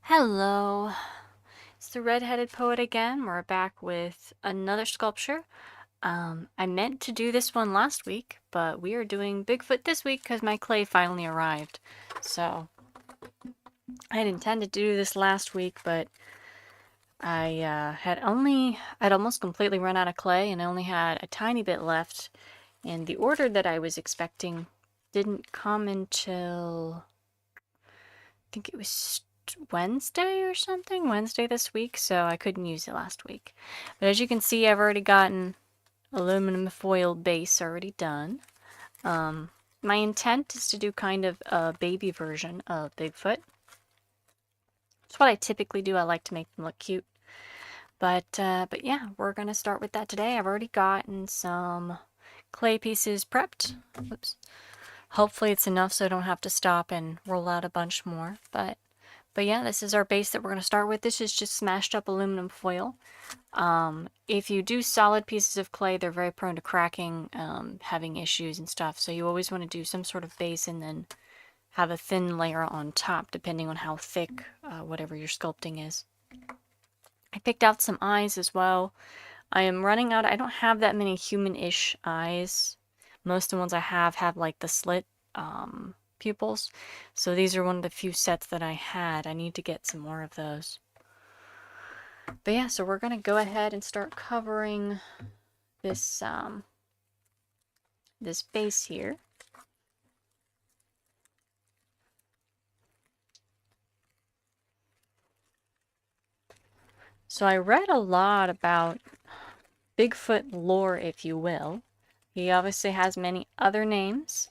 Hello, it's the Red-Headed Poet again. We're back with another sculpture. I meant to do this one last week, but we are doing Bigfoot this week because my clay finally arrived. So, I had intended to do this last week, but I'd almost completely run out of clay and I only had a tiny bit left. And the order that I was expecting didn't come until, I think it was Wednesday or something, Wednesday this week, so I couldn't use it last week. But as you can see, I've already gotten aluminum foil base already done. My intent is to do kind of a baby version of Bigfoot. It's what I typically do. I like to make them look cute. But yeah, we're gonna start with that today. I've already gotten some clay pieces prepped. Oops. Hopefully it's enough so I don't have to stop and roll out a bunch more. But yeah, this is our base that we're going to start with. This is just smashed up aluminum foil. If you do solid pieces of clay, they're very prone to cracking, having issues and stuff. So you always want to do some sort of base and then have a thin layer on top, depending on how thick whatever your sculpting is. I picked out some eyes as well. I am running out. I don't have that many human-ish eyes. Most of the ones I have like the slit pupils. So these are one of the few sets that I had. I need to get some more of those. But yeah, so we're going to go ahead and start covering this this base here. So I read a lot about Bigfoot lore, if you will. He obviously has many other names.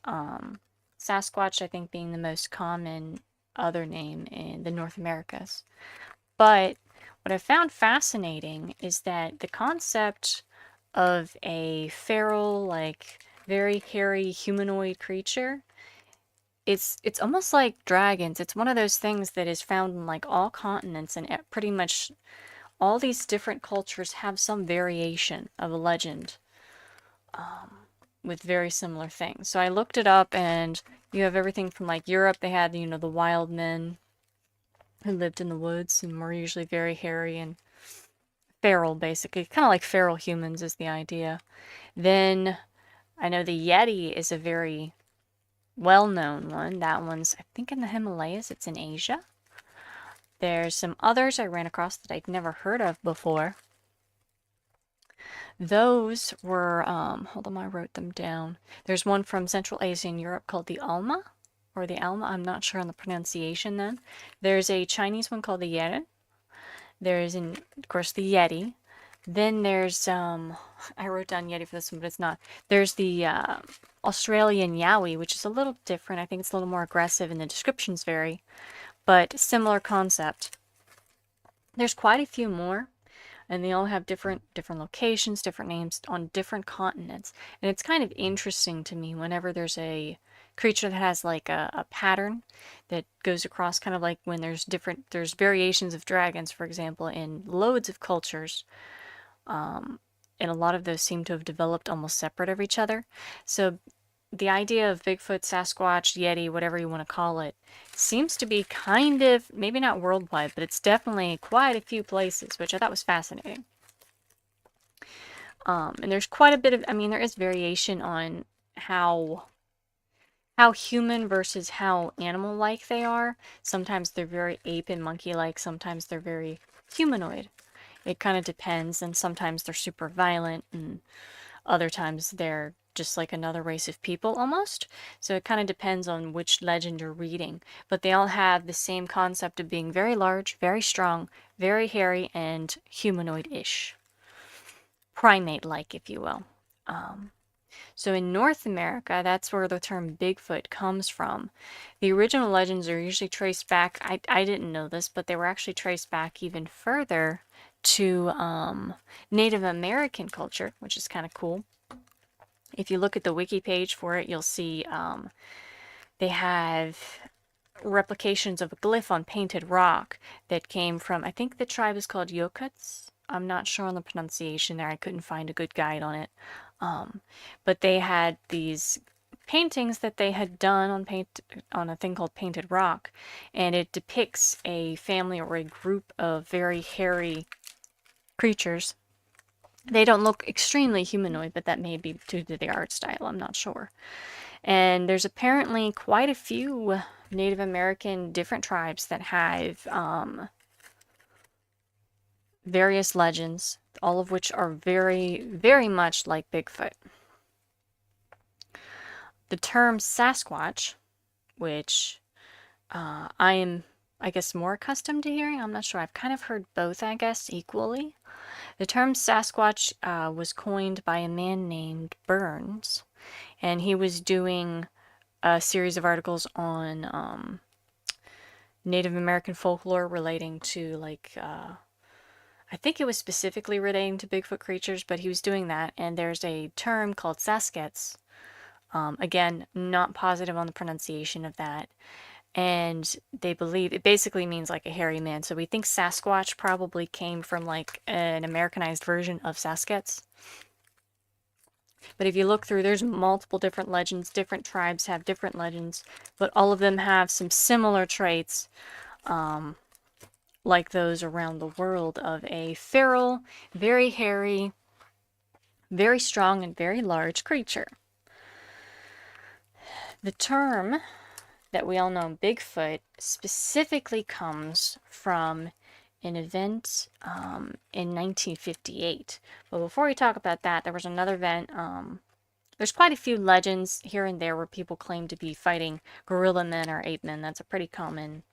Sasquatch, I think, being the most common other name in the North Americas. But what I found fascinating is that the concept of a feral, like very hairy humanoid creature, it's almost like dragons. It's one of those things that is found in like all continents, and pretty much all these different cultures have some variation of a legend with very similar things. So I looked it up, and you have everything from like Europe. They had, you know, the wild men who lived in the woods and were usually very hairy and feral, basically. Kind of like feral humans is the idea. Then I know the Yeti is a very well-known one. That one's, I think, in the Himalayas. It's in Asia. There's some others I ran across that I'd never heard of before. Those were, hold on, I wrote them down. There's one from Central Asia and Europe called the Alma, or the Alma. I'm not sure on the pronunciation then. There's a Chinese one called the Yeren. There's, of course, the Yeti. Then there's, I wrote down Yeti for this one, but it's not. There's the Australian Yowie, which is a little different. I think it's a little more aggressive and the descriptions vary, but similar concept. There's quite a few more, and they all have different locations, different names on different continents. And it's kind of interesting to me whenever there's a creature that has like a pattern that goes across, kind of like when there's variations of dragons, for example, in loads of cultures. And a lot of those seem to have developed almost separate of each other. So the idea of Bigfoot, Sasquatch, Yeti, whatever you want to call it, seems to be kind of, maybe not worldwide, but it's definitely quite a few places, which I thought was fascinating. And there's quite a bit of, I mean, there is variation on how human versus how animal-like they are. Sometimes they're very ape and monkey-like, sometimes they're very humanoid. It kind of depends, and sometimes they're super violent, and other times they're just like another race of people almost. So it kind of depends on which legend you're reading. But they all have the same concept of being very large, very strong, very hairy, and humanoid-ish. Primate-like, if you will. So in North America, that's where the term Bigfoot comes from. The original legends are usually traced back, I didn't know this, but they were actually traced back even further to Native American culture, which is kind of cool. If you look at the wiki page for it, you'll see they have replications of a glyph on painted rock that came from, I think the tribe is called Yokuts. I'm not sure on the pronunciation there. I couldn't find a good guide on it. But they had these paintings that they had done on a thing called painted rock, and it depicts a family or a group of very hairy creatures. They don't look extremely humanoid, but that may be due to the art style, I'm not sure. And there's apparently quite a few Native American different tribes that have various legends, all of which are very, very much like Bigfoot. The term Sasquatch, which I am, I guess, more accustomed to hearing. I'm not sure. I've kind of heard both, I guess, equally. The term Sasquatch was coined by a man named Burns, and he was doing a series of articles on Native American folklore relating to, like, I think it was specifically relating to Bigfoot creatures, but he was doing that, and there's a term called Saskets. Again, not positive on the pronunciation of that. And they believe it basically means like a hairy man. So we think Sasquatch probably came from like an Americanized version of Saskets. But if you look through, there's multiple different legends. Different tribes have different legends, but all of them have some similar traits, like those around the world, of a feral, very hairy, very strong, and very large creature. The term that we all know, Bigfoot, specifically comes from an event in 1958. But before we talk about that, there was another event. There's quite a few legends here and there where people claim to be fighting gorilla men or ape men. That's a pretty common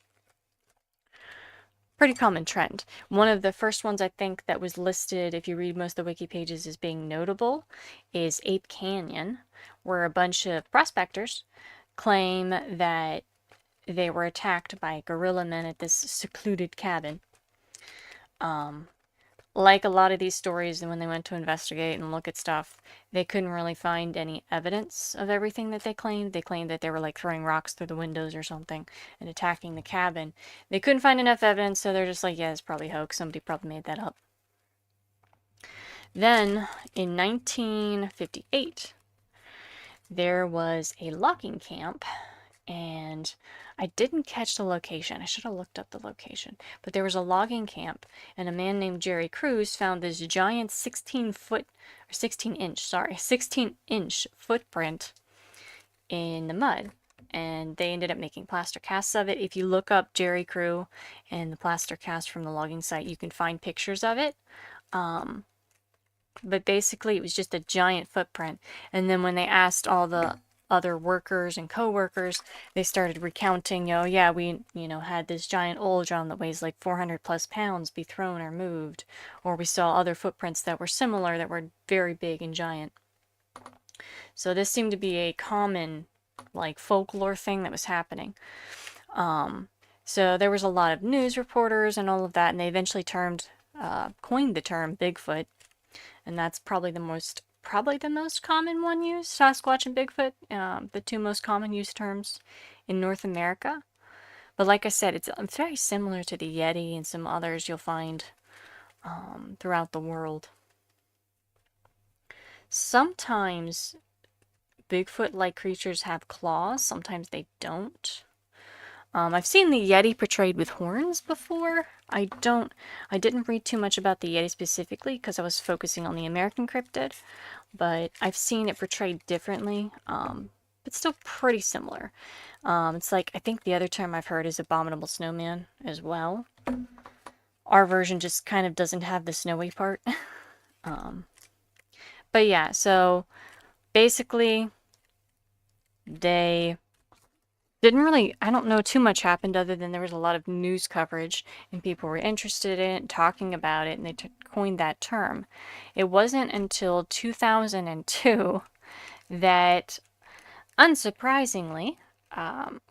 trend. One of the first ones I think that was listed, if you read most of the wiki pages, as being notable is Ape Canyon, where a bunch of prospectors claim that they were attacked by gorilla men at this secluded cabin. Like a lot of these stories, when they went to investigate and look at stuff, they couldn't really find any evidence of everything that they claimed. They claimed that they were like throwing rocks through the windows or something and attacking the cabin. They couldn't find enough evidence, so they're just like, yeah, it's probably hoax. Somebody probably made that up. Then, in 1958, there was a logging camp, and I didn't catch the location. I should have looked up the location. But there was a logging camp, and a man named Jerry Cruz found this giant 16-inch footprint in the mud. And they ended up making plaster casts of it. If you look up Jerry Crew and the plaster cast from the logging site, you can find pictures of it. But basically, it was just a giant footprint. And then when they asked all the other workers and co-workers, they started recounting, yeah, we, had this giant old drum that weighs like 400 plus pounds be thrown or moved. Or we saw other footprints that were similar, that were very big and giant. So this seemed to be a common, like, folklore thing that was happening. So there was a lot of news reporters and all of that, and they eventually coined the term Bigfoot. And that's probably the most common one used, Sasquatch and Bigfoot, the two most common used terms in North America. But like I said, it's very similar to the Yeti and some others you'll find throughout the world. Sometimes Bigfoot-like creatures have claws, sometimes they don't. I've seen the Yeti portrayed with horns before. I didn't read too much about the Yeti specifically because I was focusing on the American cryptid, but I've seen it portrayed differently, but still pretty similar. It's like, I think the other term I've heard is abominable snowman as well. Our version just kind of doesn't have the snowy part. But yeah, so basically they didn't really, I don't know too much happened other than there was a lot of news coverage and people were interested in it, talking about it, and they coined that term. It wasn't until 2002 that, unsurprisingly,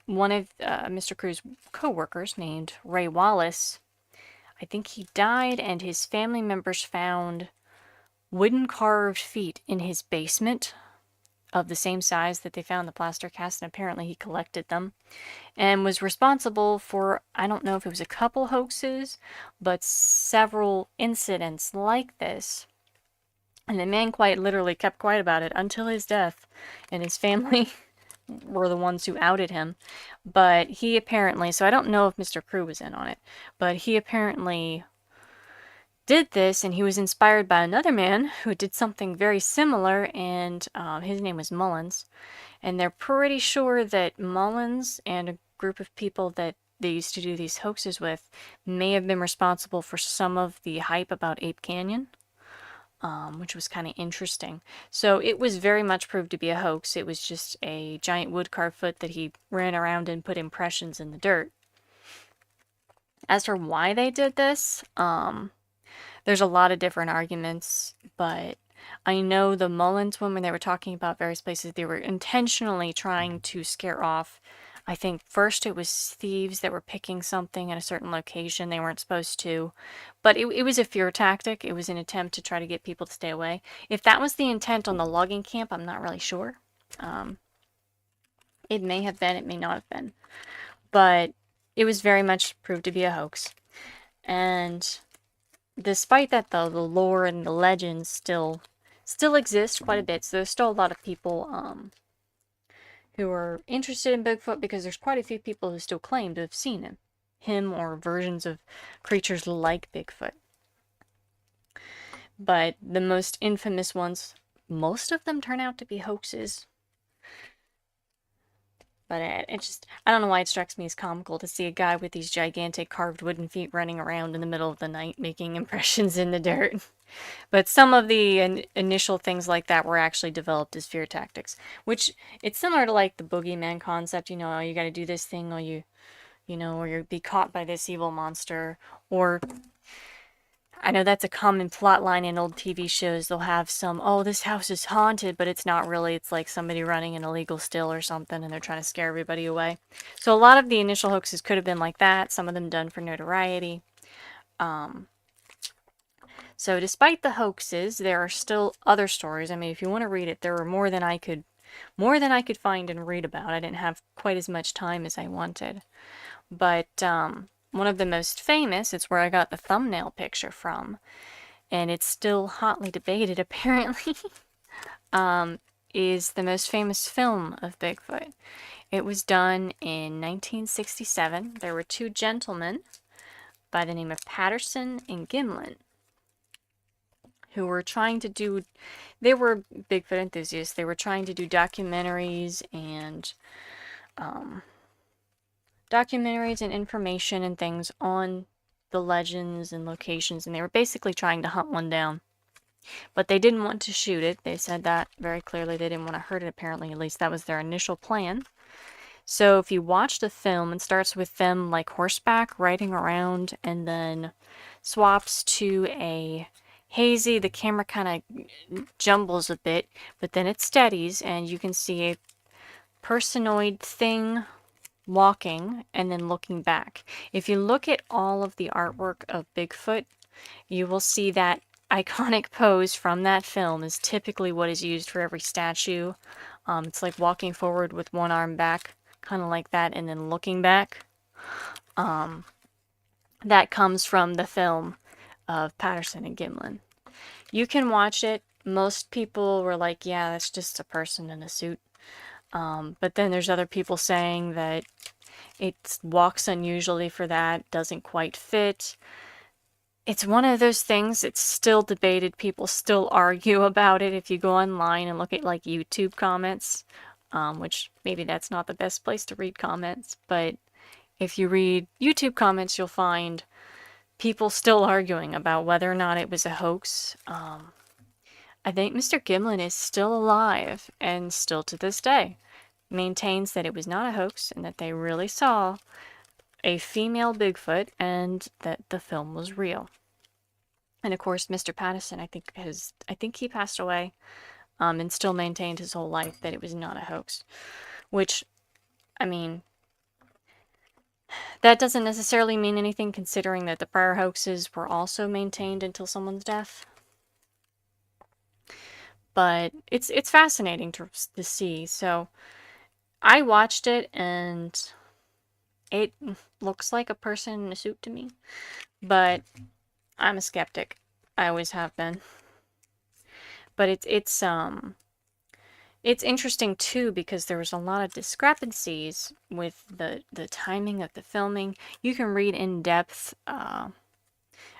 one of Mr. Cruz's co-workers named Ray Wallace, I think he died, and his family members found wooden carved feet in his basement of the same size that they found the plaster cast, and apparently he collected them and was responsible for, I don't know if it was a couple hoaxes, but several incidents like this. And the man quite literally kept quiet about it until his death, and his family were the ones who outed him. But he apparently, so I don't know if Mr. Crew was in on it, but he apparently did this, and he was inspired by another man who did something very similar, and his name was Mullins. And they're pretty sure that Mullins and a group of people that they used to do these hoaxes with may have been responsible for some of the hype about Ape Canyon, which was kind of interesting. So it was very much proved to be a hoax. It was just a giant woodcarved foot that he ran around and put impressions in the dirt. As for why they did this, there's a lot of different arguments, but I know the Mullins one, when they were talking about various places, they were intentionally trying to scare off. I think first it was thieves that were picking something at a certain location they weren't supposed to, but it was a fear tactic. It was an attempt to try to get people to stay away. If that was the intent on the logging camp, I'm not really sure. It may have been, it may not have been, but it was very much proved to be a hoax. And despite that, though, the lore and the legends still exist quite a bit. So there's still a lot of people who are interested in Bigfoot, because there's quite a few people who still claim to have seen him or versions of creatures like Bigfoot. But the most infamous ones, most of them turn out to be hoaxes. But I don't know why it strikes me as comical to see a guy with these gigantic carved wooden feet running around in the middle of the night making impressions in the dirt. But some of the initial things like that were actually developed as fear tactics, which it's similar to like the boogeyman concept, oh, you gotta do this thing, or or you'll be caught by this evil monster, or I know that's a common plot line in old TV shows. They'll have oh, this house is haunted, but it's not really. It's like somebody running an illegal still or something, and they're trying to scare everybody away. So a lot of the initial hoaxes could have been like that, some of them done for notoriety. So despite the hoaxes, there are still other stories. I mean, if you want to read it, there were more than I could find and read about. I didn't have quite as much time as I wanted. But one of the most famous, it's where I got the thumbnail picture from, and it's still hotly debated apparently, is the most famous film of Bigfoot. It was done in 1967. There were two gentlemen by the name of Patterson and Gimlin who were trying to do, they were Bigfoot enthusiasts. They were trying to do documentaries and information and things on the legends and locations, and they were basically trying to hunt one down. But they didn't want to shoot it. They said that very clearly. They didn't want to hurt it, apparently. At least that was their initial plan. So if you watch the film, it starts with them like horseback riding around, and then swaps to a hazy. The camera kind of jumbles a bit, but then it steadies, and you can see a personoid thing walking and then looking back. If you look at all of the artwork of Bigfoot, you will see that iconic pose from that film is typically what is used for every statue. It's like walking forward with one arm back, kind of like that, and then looking back. That comes from the film of Patterson and Gimlin. You can watch it. Most people were like, yeah, that's just a person in a suit. But then there's other people saying that it walks unusually for that, doesn't quite fit. It's one of those things, it's still debated. People still argue about it. If you go online and look at like YouTube comments, which maybe that's not the best place to read comments, but if you read YouTube comments, you'll find people still arguing about whether or not it was a hoax. I think Mr. Gimlin is still alive, and still to this day maintains that it was not a hoax and that they really saw a female Bigfoot and that the film was real. And of course, Mr. Patterson, I think he passed away, and still maintained his whole life that it was not a hoax. Which, I mean, that doesn't necessarily mean anything, considering that the prior hoaxes were also maintained until someone's death. But it's fascinating to see. So I watched it, and it looks like a person in a suit to me. But I'm a skeptic. I always have been. But it's It's interesting too because there was a lot of discrepancies with the timing of the filming. You can read in depth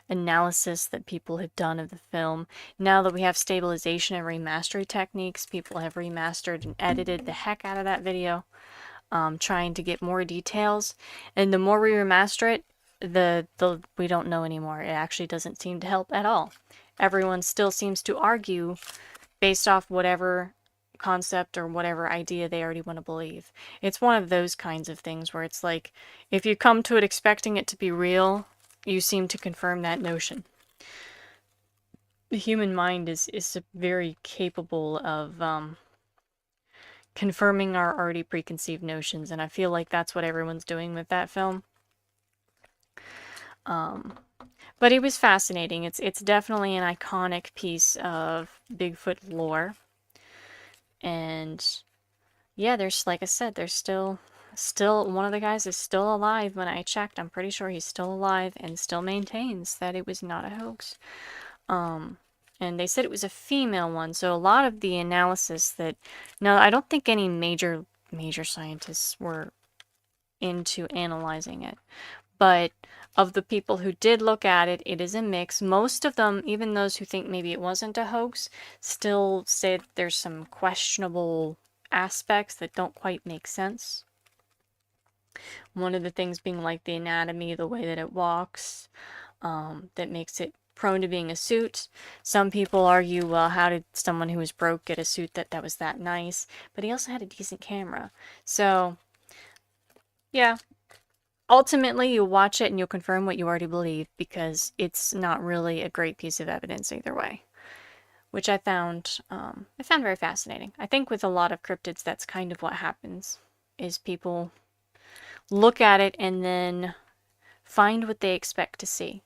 analysis that people have done of the film. Now that we have stabilization and remastery techniques, people have remastered and edited the heck out of that video, trying to get more details. And the more we remaster it, the we don't know anymore. It actually doesn't seem to help at all. Everyone still seems to argue based off whatever concept or whatever idea they already want to believe. It's one of those kinds of things where it's like, if you come to it expecting it to be real, you seem to confirm that notion. The human mind is very capable of confirming our already preconceived notions, and I feel like that's what everyone's doing with that film. But it was fascinating. It's definitely an iconic piece of Bigfoot lore. And yeah, there's, like I said, there's still one of the guys is still alive. When I checked, I'm pretty sure he's still alive and still maintains that it was not a hoax. And they said it was a female one, so a lot of the analysis that, no, I don't think any major scientists were into analyzing it. But of the people who did look at it, it is a mix. Most of them, even those who think maybe it wasn't a hoax, still say that there's some questionable aspects that don't quite make sense. One of the things being like the anatomy, the way that it walks, that makes it prone to being a suit. Some people argue, well, how did someone who was broke get a suit that was that nice? But he also had a decent camera. So, yeah. Ultimately, you'll watch it and you'll confirm what you already believe because it's not really a great piece of evidence either way, which I found very fascinating. I think with a lot of cryptids, that's kind of what happens, is people look at it and then find what they expect to see.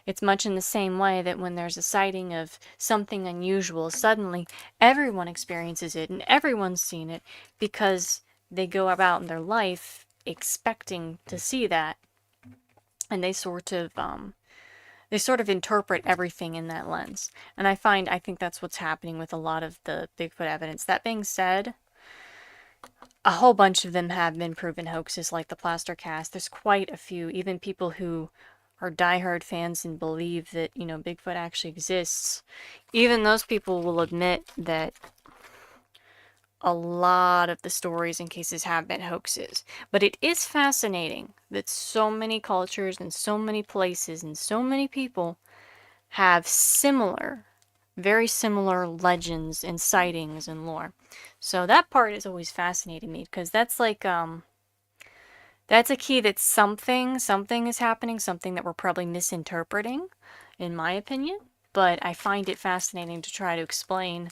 It's much in the same way that when there's a sighting of something unusual, suddenly everyone experiences it and everyone's seen it because they go about in their life expecting to see that, and they sort of interpret everything in that lens. And I think that's what's happening with a lot of the Bigfoot evidence. That being said, a whole bunch of them have been proven hoaxes, like the plaster cast. There's quite a few, even people who are diehard fans and believe that, Bigfoot actually exists. Even those people will admit that a lot of the stories and cases have been hoaxes. But it is fascinating that so many cultures and so many places and so many people have very similar legends and sightings and lore. So that part has always fascinated me because that's like, that's a key that something is happening, something that we're probably misinterpreting, in my opinion. But I find it fascinating to try to explain,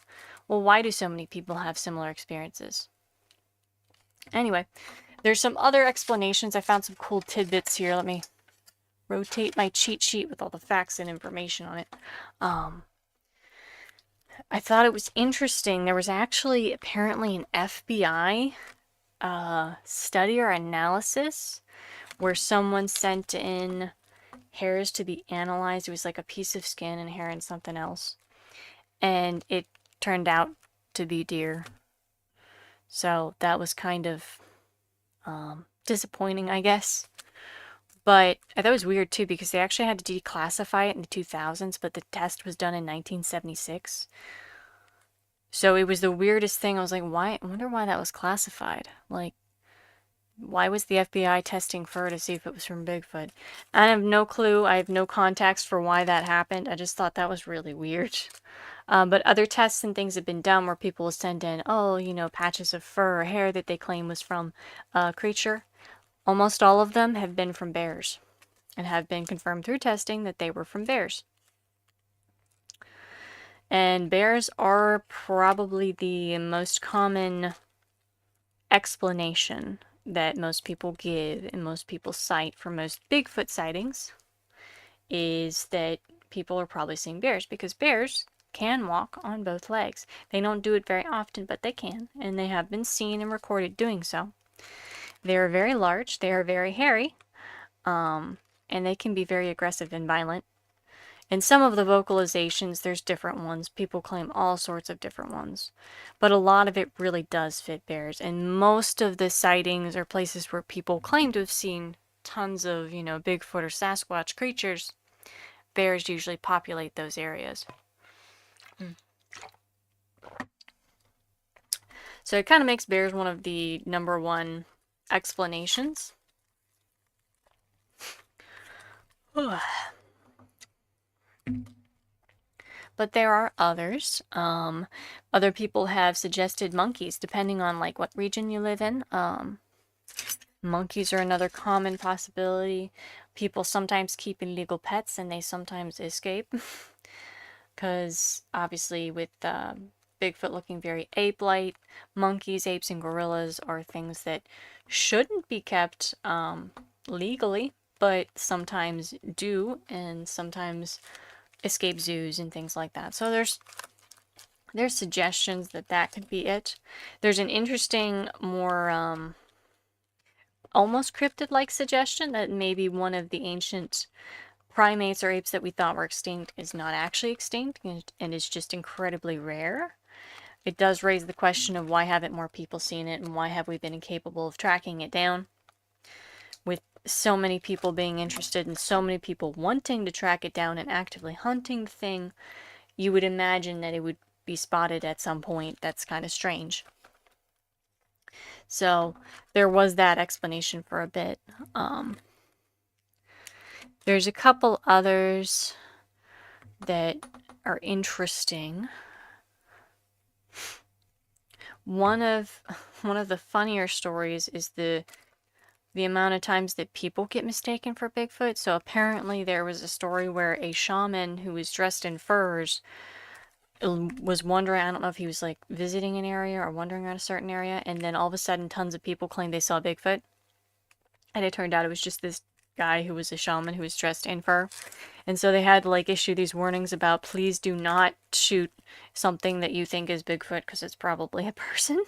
well, why do so many people have similar experiences? Anyway, there's some other explanations. I found some cool tidbits here. Let me rotate my cheat sheet with all the facts and information on it. I thought it was interesting. There was actually apparently an FBI study or analysis where someone sent in hairs to be analyzed. It was like a piece of skin and hair and something else. And it turned out to be deer. So that was kind of disappointing, I guess. But I thought it was weird too because they actually had to declassify it in the 2000s, but the test was done in 1976. So it was the weirdest thing. I was like, why? I wonder why that was classified. Like, why was the FBI testing fur to see if it was from Bigfoot? I have no clue. I have no context for why that happened. I just thought that was really weird. But other tests and things have been done where people will send in, patches of fur or hair that they claim was from a creature. Almost all of them have been from bears and have been confirmed through testing that they were from bears. And bears are probably the most common explanation that most people give and most people cite for most Bigfoot sightings, is that people are probably seeing bears because bears can walk on both legs. They don't do it very often, but they can, and they have been seen and recorded doing so. They are very large, they are very hairy, and they can be very aggressive and violent. And some of the vocalizations, there's different ones. People claim all sorts of different ones. But a lot of it really does fit bears. And most of the sightings are places where people claim to have seen tons of, Bigfoot or Sasquatch creatures. Bears usually populate those areas. So it kind of makes bears one of the number one explanations. But there are others. Other people have suggested monkeys, depending on like what region you live in. Monkeys are another common possibility. People sometimes keep illegal pets and they sometimes escape. Because obviously with Bigfoot looking very ape-like, monkeys, apes, and gorillas are things that shouldn't be kept legally, but sometimes do, and sometimes escape zoos and things like that. So there's suggestions that could be it. There's an interesting, more almost cryptid-like suggestion that maybe one of the ancient primates or apes that we thought were extinct is not actually extinct and is just incredibly rare. It does raise the question of why haven't more people seen it and why have we been incapable of tracking it down? With so many people being interested and so many people wanting to track it down and actively hunting the thing, you would imagine that it would be spotted at some point. That's kind of strange. So there was that explanation for a bit. There's a couple others that are interesting. One of the funnier stories is the amount of times that people get mistaken for Bigfoot. So apparently there was a story where a shaman who was dressed in furs was wandering, I don't know if he was like visiting an area or wandering around a certain area, and then all of a sudden tons of people claimed they saw Bigfoot. And it turned out it was just this guy who was a shaman who was dressed in fur. And so they had to like issue these warnings about please do not shoot something that you think is Bigfoot because it's probably a person.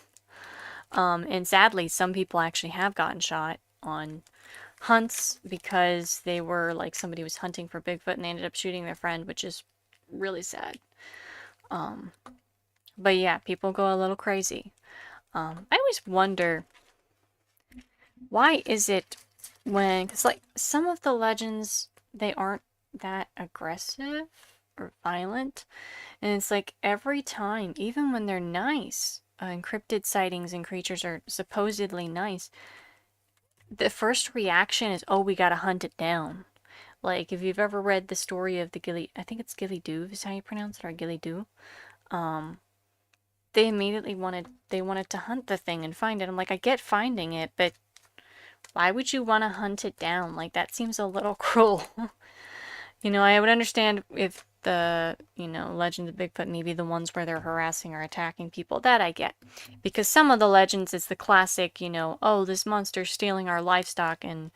And sadly, some people actually have gotten shot on hunts because they were like somebody was hunting for Bigfoot and they ended up shooting their friend, which is really sad. But yeah, people go a little crazy. I always wonder, why is it because like some of the legends, they aren't that aggressive or violent, and it's like every time, even when they're nice, encrypted sightings and creatures are supposedly nice, the first reaction is, oh, we gotta hunt it down. Like, if you've ever read the story of the I think it's Ghillie Dhu is how you pronounce it, or Ghillie Dhu, they immediately wanted to hunt the thing and find it. I'm like, I get finding it, but why would you want to hunt it down? Like, that seems a little cruel. I would understand if the, legends of Bigfoot, maybe the ones where they're harassing or attacking people, that I get. Because some of the legends is the classic, oh, this monster's stealing our livestock and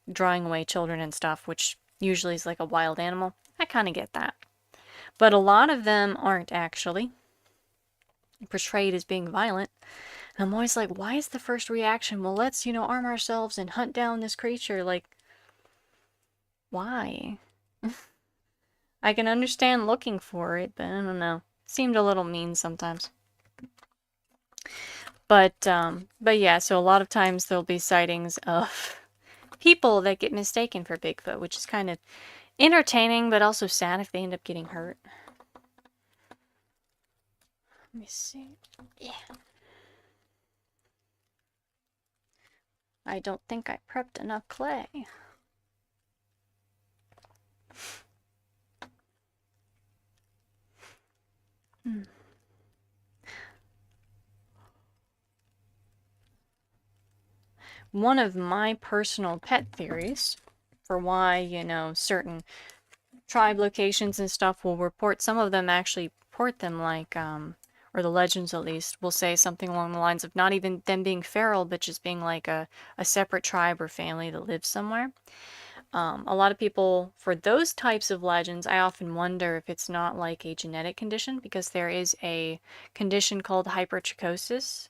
drawing away children and stuff, which usually is like a wild animal. I kind of get that. But a lot of them aren't actually portrayed as being violent. And I'm always like, why is the first reaction, well, let's, arm ourselves and hunt down this creature? Like, why? I can understand looking for it, but I don't know. It seemed a little mean sometimes. But yeah, so a lot of times there'll be sightings of people that get mistaken for Bigfoot, which is kind of entertaining, but also sad if they end up getting hurt. Let me see. Yeah. I don't think I prepped enough clay. One of my personal pet theories for why, certain tribe locations and stuff will report, some of them actually report them like, or the legends at least, will say something along the lines of not even them being feral, but just being like a separate tribe or family that lives somewhere. A lot of people, for those types of legends, I often wonder if it's not like a genetic condition, because there is a condition called hypertrichosis.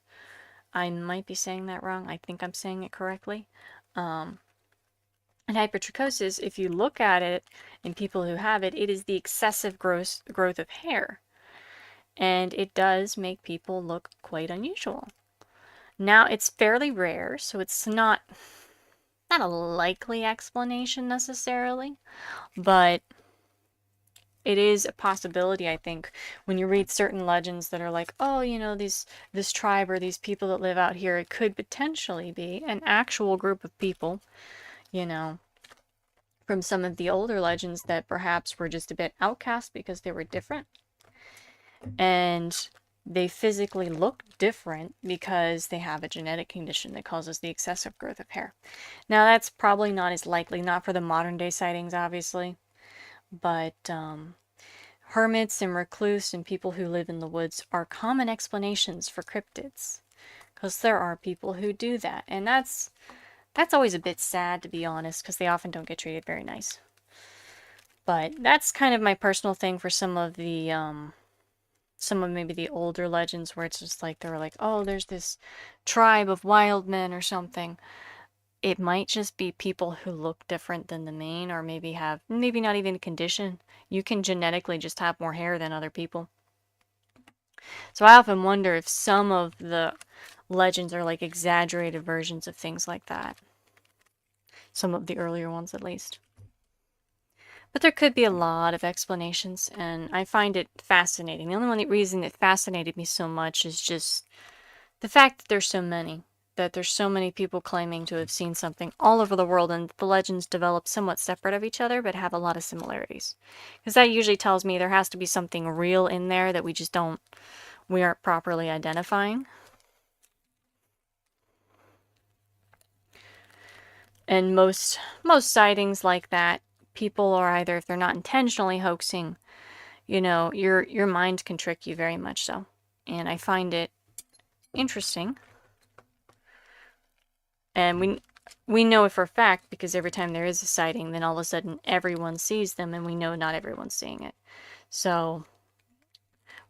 I might be saying that wrong. I think I'm saying it correctly. And And hypertrichosis, if you look at it in people who have it, it is the excessive growth of hair. And it does make people look quite unusual. Now, it's fairly rare, so it's not a likely explanation necessarily, but it is a possibility, I think, when you read certain legends that are like, oh, you know, this tribe or these people that live out here, it could potentially be an actual group of people, you know, from some of the older legends that perhaps were just a bit outcast because they were different. And they physically look different because they have a genetic condition that causes the excessive growth of hair. Now, that's probably not as likely, not for the modern day sightings, obviously, but hermits and recluse and people who live in the woods are common explanations for cryptids, because there are people who do that, and that's always a bit sad, to be honest, because they often don't get treated very nice. But that's kind of my personal thing for some of maybe the older legends where it's just like, they were like, oh, there's this tribe of wild men or something. It might just be people who look different than the main, or maybe not even a condition. You can genetically just have more hair than other people. So I often wonder if some of the legends are like exaggerated versions of things like that. Some of the earlier ones, at least. But there could be a lot of explanations, and I find it fascinating. The only reason it fascinated me so much is just the fact that there's so many. That there's so many people claiming to have seen something all over the world, and the legends develop somewhat separate of each other, but have a lot of similarities. Because that usually tells me there has to be something real in there that we aren't properly identifying. And most sightings like that, people are either, if they're not intentionally hoaxing, you know, your mind can trick you very much so. And I find it interesting. And we know it for a fact because every time there is a sighting, then all of a sudden everyone sees them, and we know not everyone's seeing it. So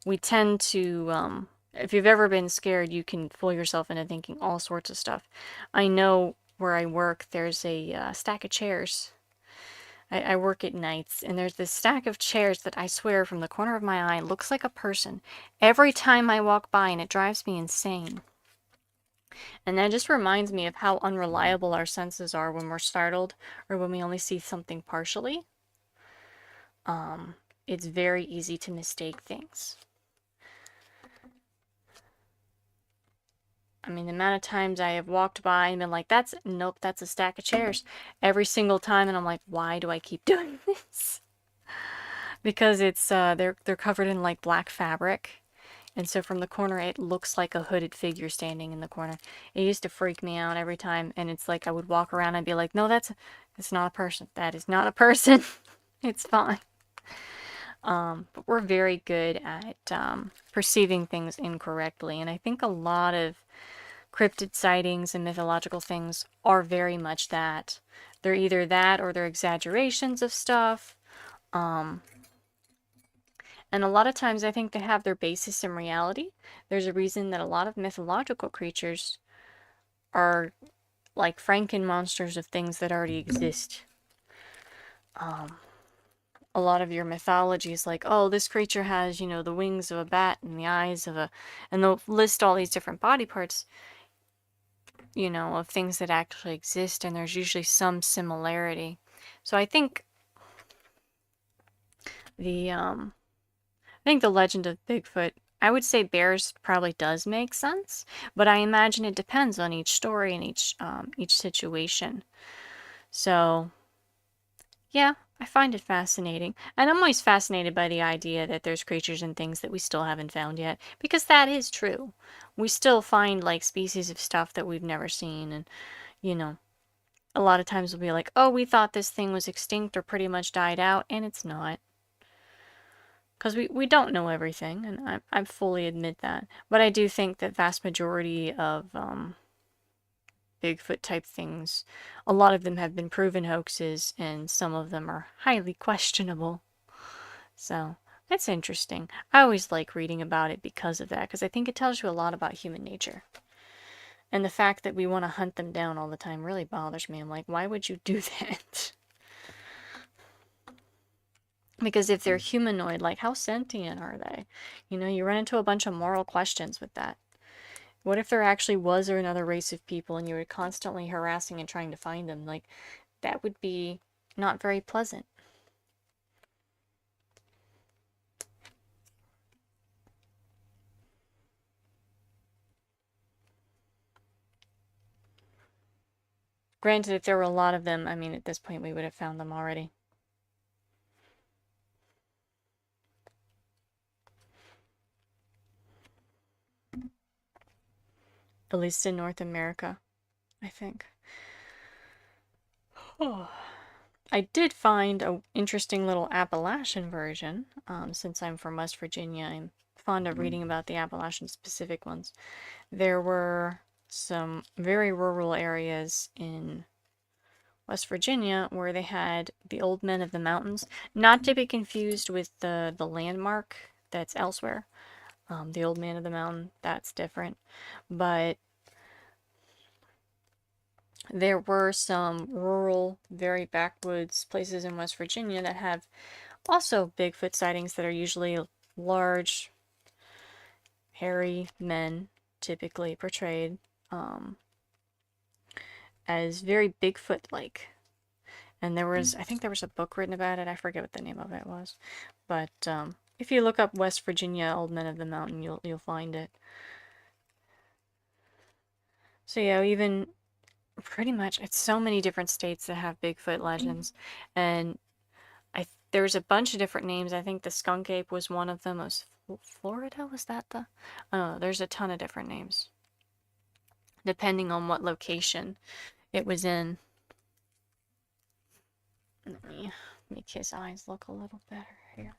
we tend to, if you've ever been scared, you can fool yourself into thinking all sorts of stuff. I know where I work, there's a stack of chairs. I work at nights, and there's this stack of chairs that I swear from the corner of my eye looks like a person every time I walk by, and it drives me insane. And that just reminds me of how unreliable our senses are when we're startled or when we only see something partially. It's very easy to mistake things. I mean, the amount of times I have walked by and been like, nope, that's a stack of chairs every single time, and I'm like, why do I keep doing this? Because it's they're covered in like black fabric, and so from the corner it looks like a hooded figure standing in the corner. It used to freak me out every time, and it's like I would walk around and be like, no, it's not a person. That is not a person. It's fine. But we're very good at perceiving things incorrectly, and I think a lot of cryptid sightings and mythological things are very much that. They're either that or they're exaggerations of stuff. And a lot of times I think they have their basis in reality. There's a reason that a lot of mythological creatures are like Franken monsters of things that already exist. A lot of your mythology is like, oh, this creature has, you know, the wings of a bat and the eyes of a... And they'll list all these different body parts, you know, of things that actually exist, and there's usually some similarity. So I think the legend of Bigfoot, I would say bears probably does make sense, but I imagine it depends on each story and each situation. So, yeah, I find it fascinating. And I'm always fascinated by the idea that there's creatures and things that we still haven't found yet, because that is true. We still find, like, species of stuff that we've never seen, and, you know, a lot of times we'll be like, oh, we thought this thing was extinct or pretty much died out, and it's not. Because we don't know everything, and I fully admit that. But I do think that vast majority of Bigfoot type things, a lot of them have been proven hoaxes, and some of them are highly questionable. So that's interesting. I always like reading about it because of that, because I think it tells you a lot about human nature. And the fact that we want to hunt them down all the time really bothers me. I'm like, why would you do that? Because if they're humanoid, like, how sentient are they? You know, you run into a bunch of moral questions with that. What if there actually was another race of people and you were constantly harassing and trying to find them? Like, that would be not very pleasant. Granted, if there were a lot of them, I mean, at this point we would have found them already. At least in North America, I think. Oh. I did find an interesting little Appalachian version. Since I'm from West Virginia, I'm fond of reading about the Appalachian specific ones. There were some very rural areas in West Virginia where they had the Old Men of the Mountains, not to be confused with the landmark that's elsewhere. The Old Man of the Mountain, that's different. But there were some rural, very backwoods places in West Virginia that have also Bigfoot sightings that are usually large, hairy men, typically portrayed as very Bigfoot-like. And I think there was a book written about it. I forget what the name of it was. But if you look up West Virginia Old Men of the Mountain, you'll find it. So yeah, even pretty much, it's so many different states that have Bigfoot legends, and there's a bunch of different names. I think the skunk ape was one of them. It was Florida, was that the? Oh, there's a ton of different names, depending on what location it was in. Let me make his eyes look a little better here.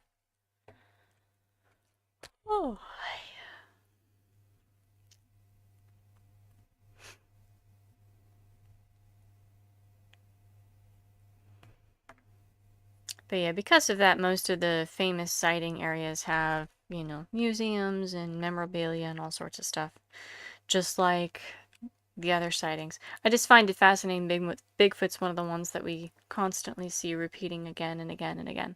Oh. But yeah, because of that, most of the famous sighting areas have, you know, museums and memorabilia and all sorts of stuff. Just like the other sightings. I just find it fascinating. Bigfoot's one of the ones that we constantly see repeating again and again and again.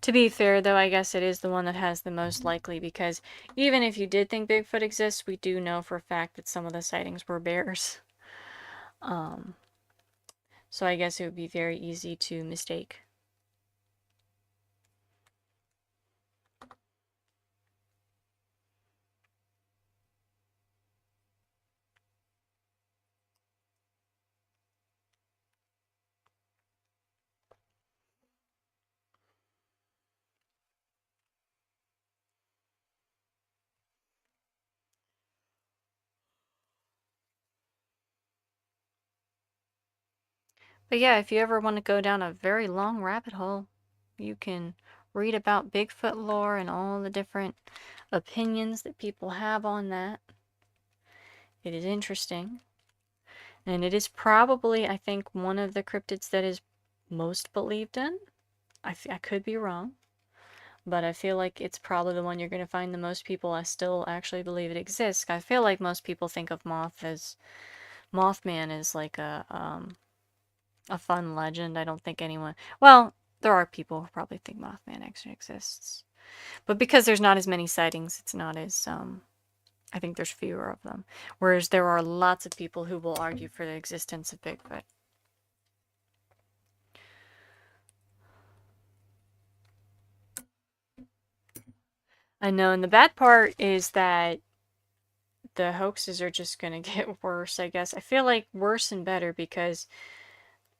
To be fair, though, I guess it is the one that has the most likely, because even if you did think Bigfoot exists, we do know for a fact that some of the sightings were bears. So I guess it would be very easy to mistake. But yeah, if you ever want to go down a very long rabbit hole, you can read about Bigfoot lore and all the different opinions that people have on that. It is interesting. And it is probably, I think, one of the cryptids that is most believed in. I could be wrong, but I feel like it's probably the one you're going to find the most people still actually believe it exists. I feel like most people think of Mothman as like a fun legend. I don't think anyone... Well, there are people who probably think Mothman actually exists. But because there's not as many sightings, it's not as... I think there's fewer of them. Whereas there are lots of people who will argue for the existence of Bigfoot. I know, and the bad part is that the hoaxes are just going to get worse, I guess. I feel like worse and better because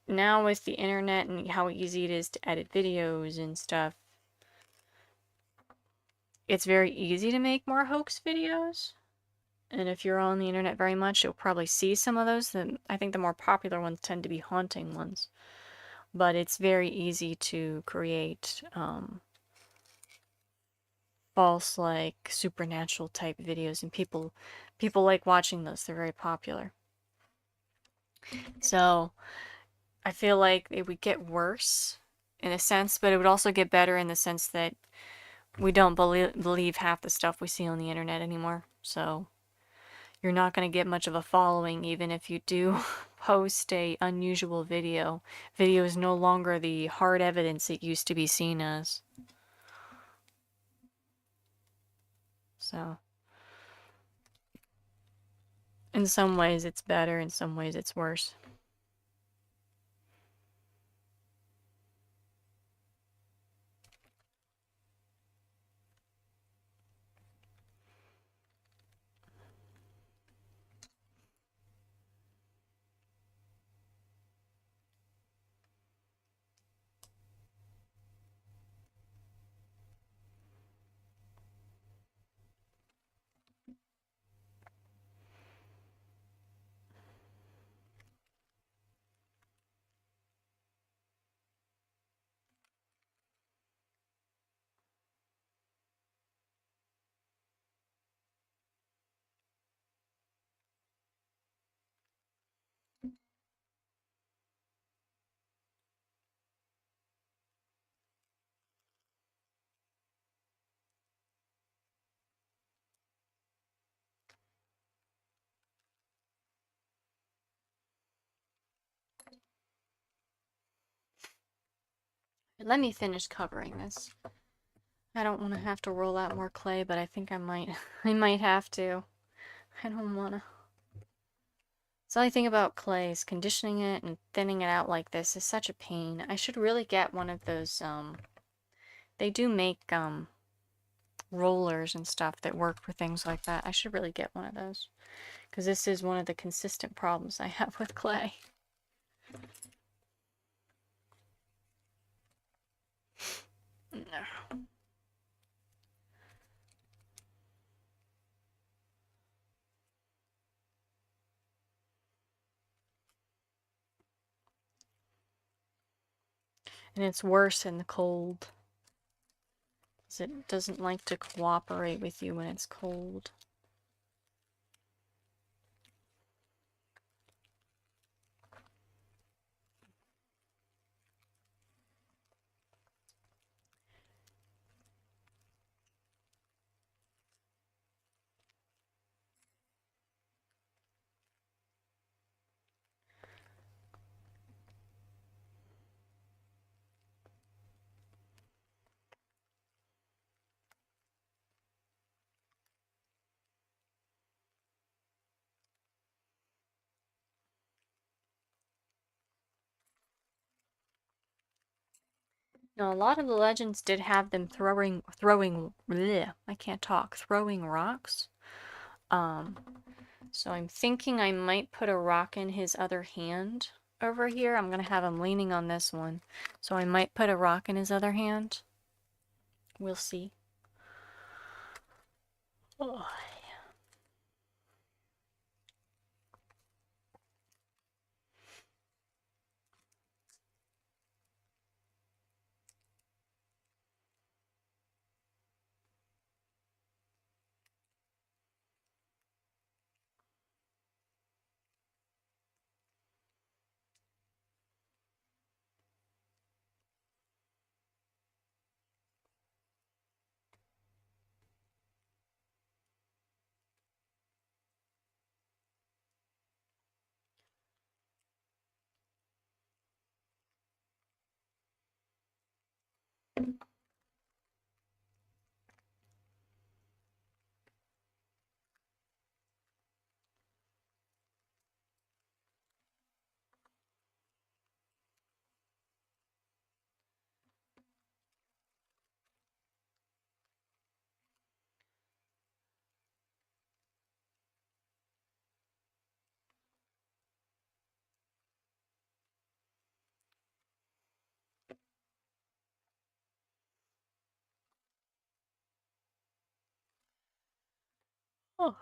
now with the internet and how easy it is to edit videos and stuff, it's very easy to make more hoax videos. And if you're on the internet very much, you'll probably see some of those. I think the more popular ones tend to be haunting ones. But it's very easy to create false, like, supernatural type videos, and people like watching those. They're very popular. So I feel like it would get worse in a sense, but it would also get better in the sense that we don't believe half the stuff we see on the internet anymore. So you're not going to get much of a following even if you do post a unusual video. Video is no longer the hard evidence it used to be seen as. So in some ways it's better, in some ways it's worse. Let me finish covering this. I don't want to have to roll out more clay, but I think I might. I might have to. I don't want to. So the only thing about clay is conditioning it and thinning it out like this is such a pain. I should really get one of those, they do make, rollers and stuff that work for things like that. I should really get one of those. Because this is one of the consistent problems I have with clay. No. And it's worse in the cold. Because it doesn't like to cooperate with you when it's cold. Now, a lot of the legends did have them bleh, I can't talk, throwing rocks. So I'm thinking I might put a rock in his other hand over here. I'm gonna have him leaning on this one. So I might put a rock in his other hand. We'll see. Oh. Oh.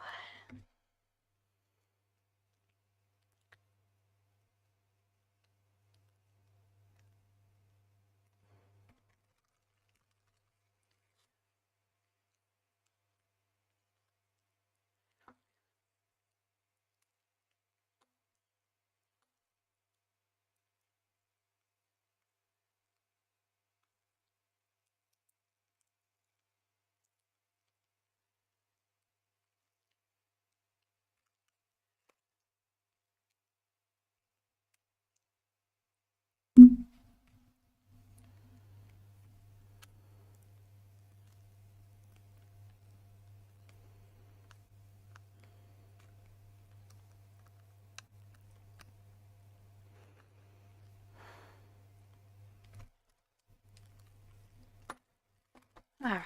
All right.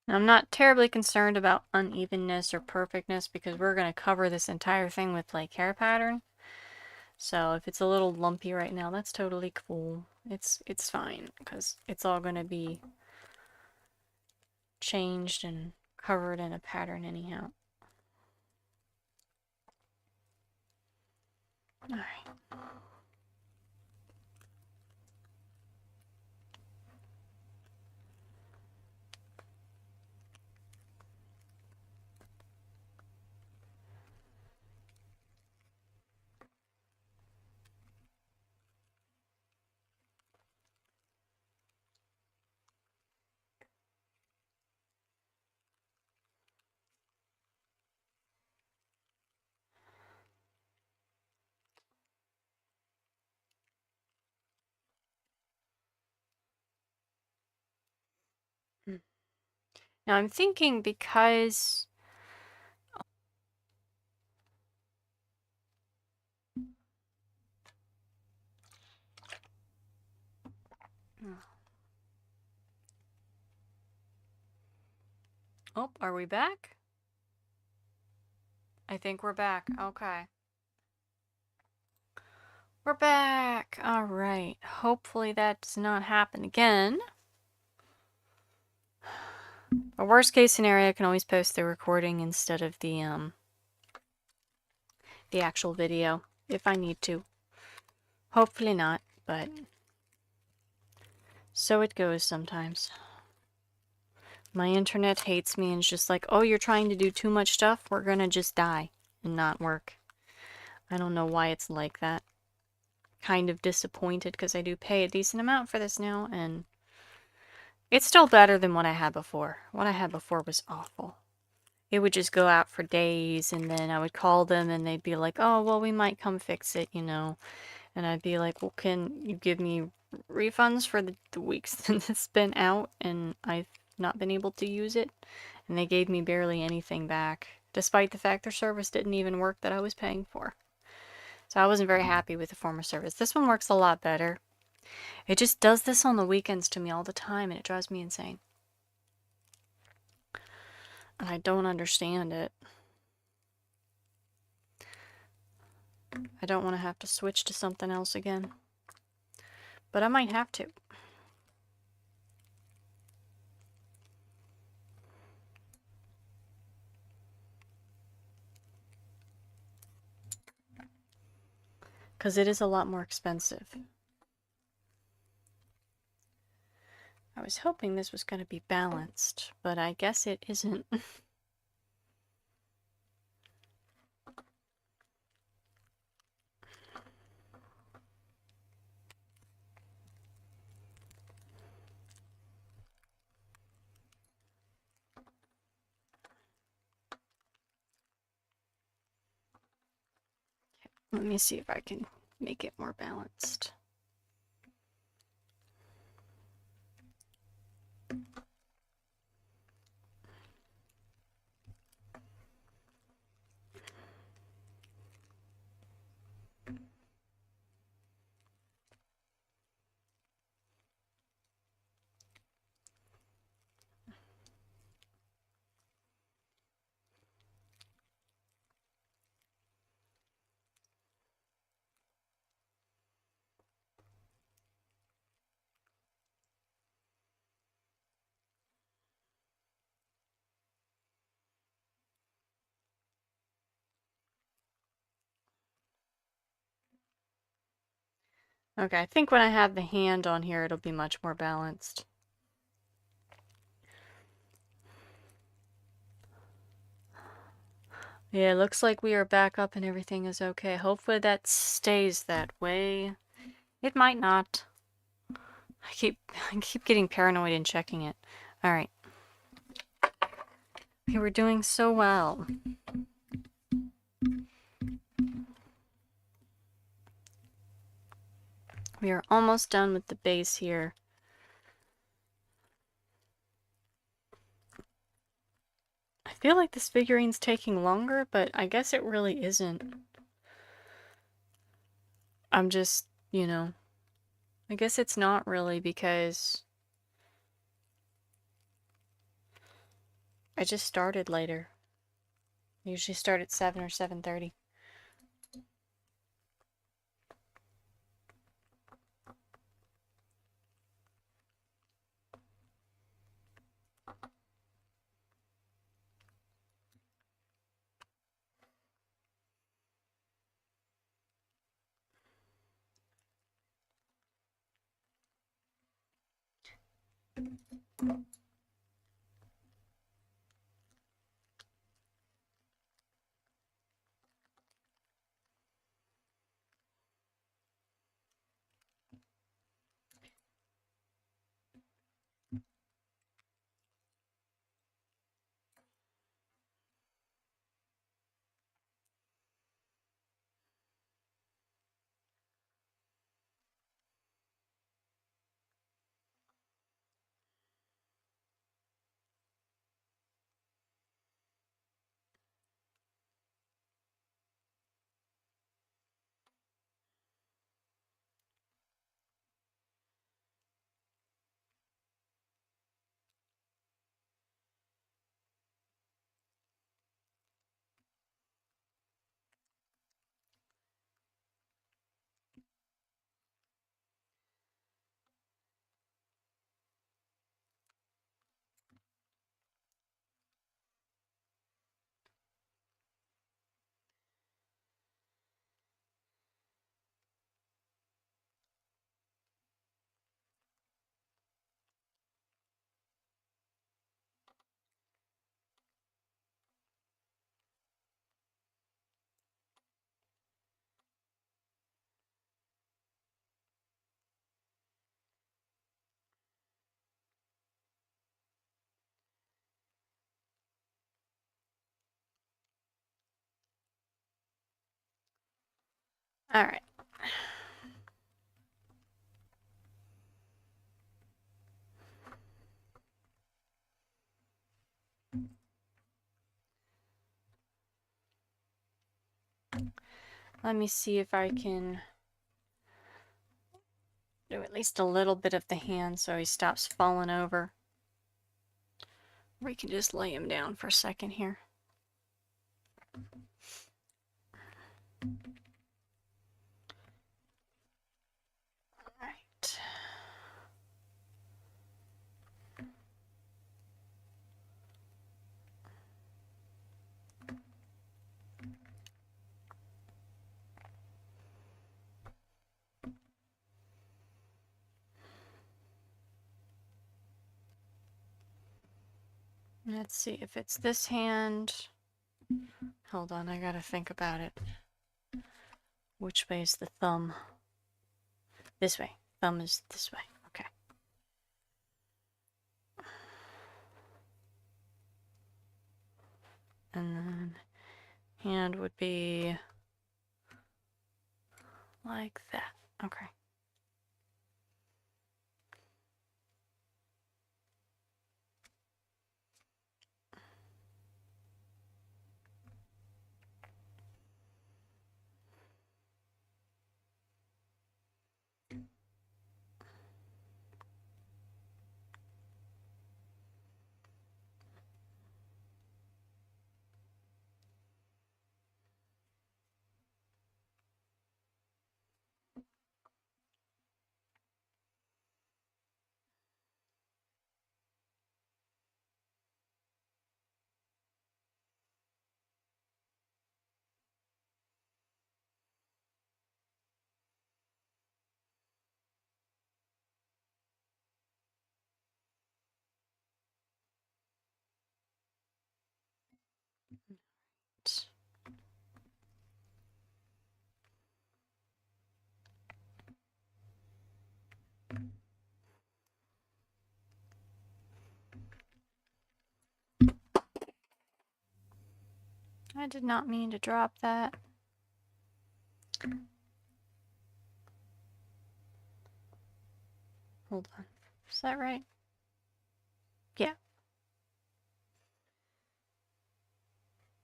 I'm not terribly concerned about unevenness or perfectness because we're going to cover this entire thing with like hair pattern. So if it's a little lumpy right now, that's totally cool. It's fine because it's all going to be changed and covered in a pattern anyhow. All right. Now I'm thinking because oh, are we back? I think we're back. Okay. We're back. All right. Hopefully that does not happen again. A worst case scenario, I can always post the recording instead of the actual video if I need to. Hopefully not, but so it goes sometimes. My internet hates me and is just like, oh, you're trying to do too much stuff? We're gonna just die and not work. I don't know why it's like that. Kind of disappointed because I do pay a decent amount for this now, and it's still better than what I had before. What I had before was awful. It would just go out for days, and then I would call them, and they'd be like, oh, well, we might come fix it, you know. And I'd be like, well, can you give me refunds for the weeks that it's been out, and I've not been able to use it? And they gave me barely anything back, despite the fact their service didn't even work that I was paying for. So I wasn't very happy with the former service. This one works a lot better. It just does this on the weekends to me all the time, and it drives me insane. And I don't understand it. I don't want to have to switch to something else again. But I might have to. Because it is a lot more expensive. I was hoping this was going to be balanced, but I guess it isn't. Let me see if I can make it more balanced. Okay, I think when I have the hand on here, it'll be much more balanced. Yeah, it looks like we are back up and everything is okay. Hopefully that stays that way. It might not. I keep getting paranoid and checking it. All right. Okay, we're doing so well. We are almost done with the base here. I feel like this figurine's taking longer, but I guess it really isn't. I'm just, you know, I guess it's not really because I just started later. I usually start at 7 or 7:30. All right. Let me see if I can do at least a little bit of the hand so he stops falling over. We can just lay him down for a second here. Let's see if it's this hand. Hold on, I gotta think about it. Which way is the thumb? This way. Thumb is this way. Okay. And then hand would be like that. Okay. I did not mean to drop that. Hold on. Is that right? Yeah.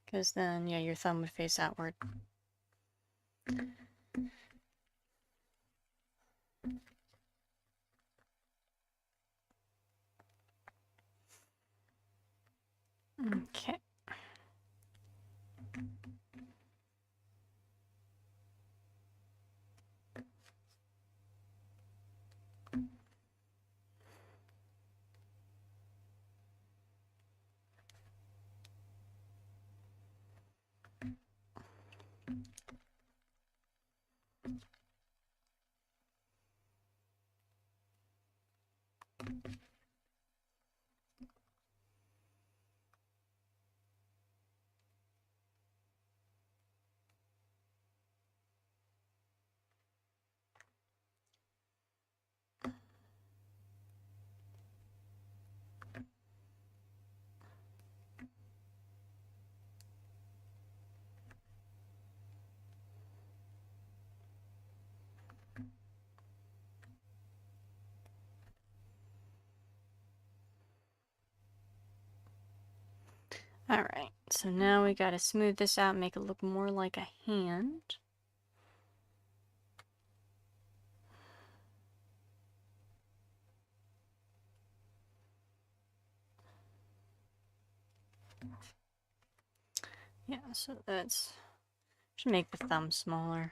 Because then, yeah, your thumb would face outward. Okay. Alright, so now we gotta smooth this out and make it look more like a hand. Yeah, so that's... should make the thumb smaller.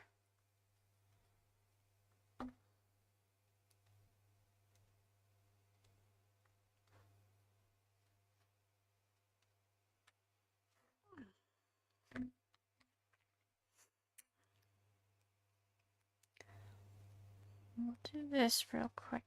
We'll do this real quick.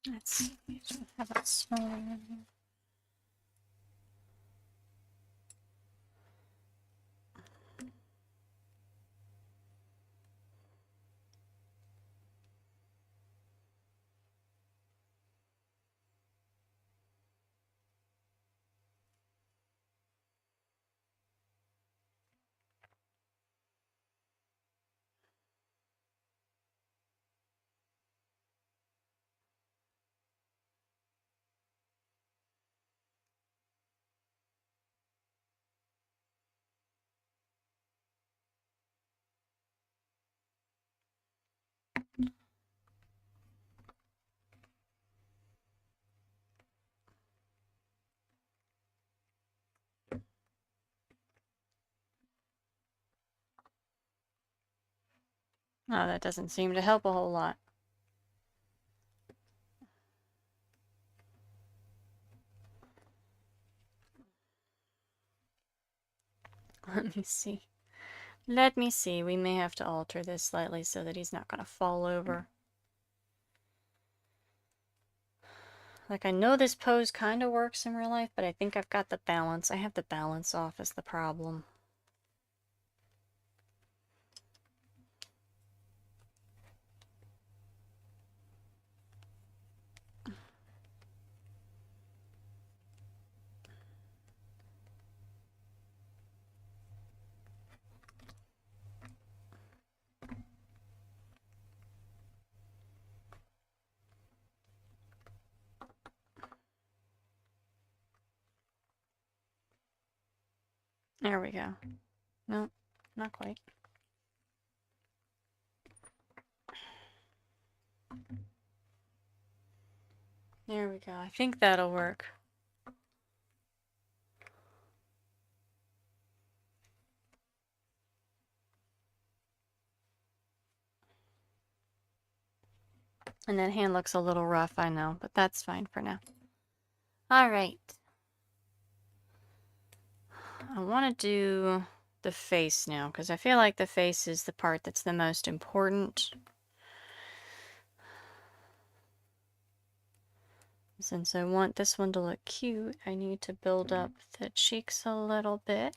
Let's see. How about smaller one? Oh, that doesn't seem to help a whole lot. Let me see. Let me see. We may have to alter this slightly so that he's not going to fall over. Like, I know this pose kind of works in real life, but I think I've got the balance. I have the balance off as the problem. There we go. No, not quite. There we go. I think that'll work. And that hand looks a little rough, I know, but that's fine for now. All right. I want to do the face now, because I feel like the face is the part that's the most important. Since I want this one to look cute, I need to build up the cheeks a little bit.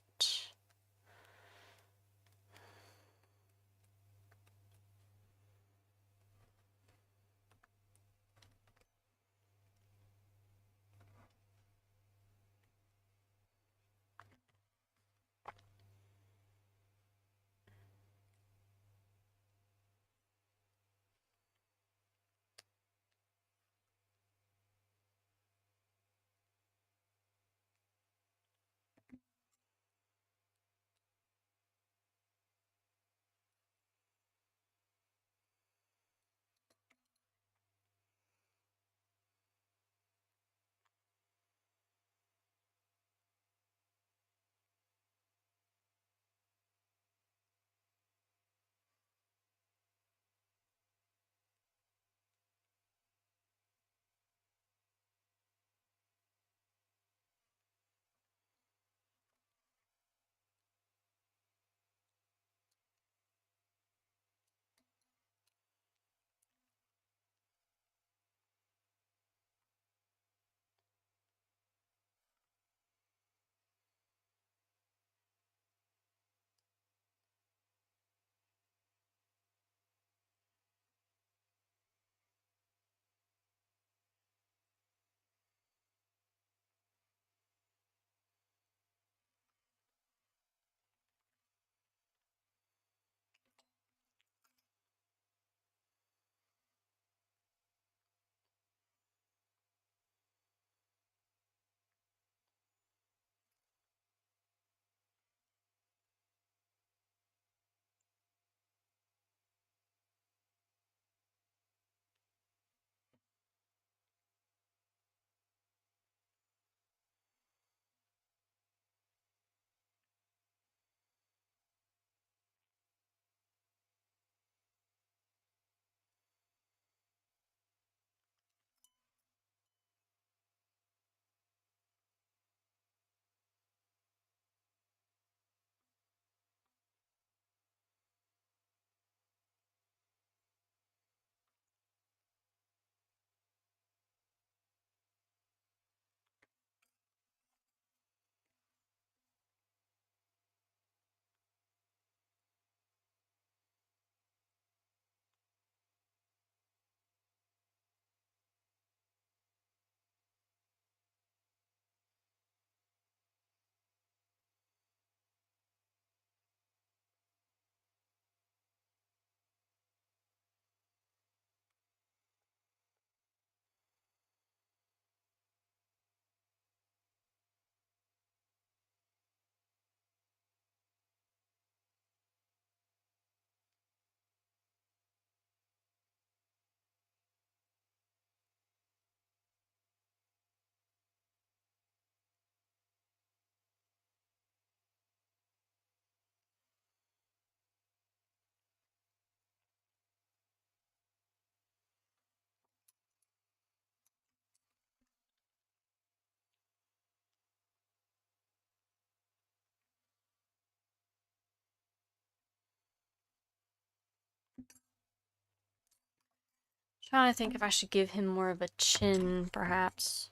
Trying to think if I should give him more of a chin, perhaps.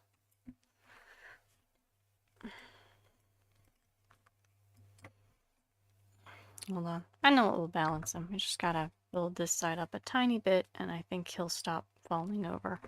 Hold on. I know it will balance him. I just gotta build this side up a tiny bit, and I think he'll stop falling over.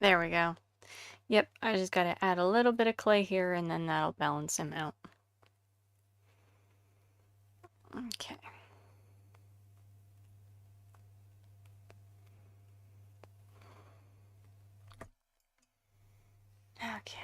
There we go. Yep, I just gotta add a little bit of clay here, and then that'll balance him out. Okay. Okay.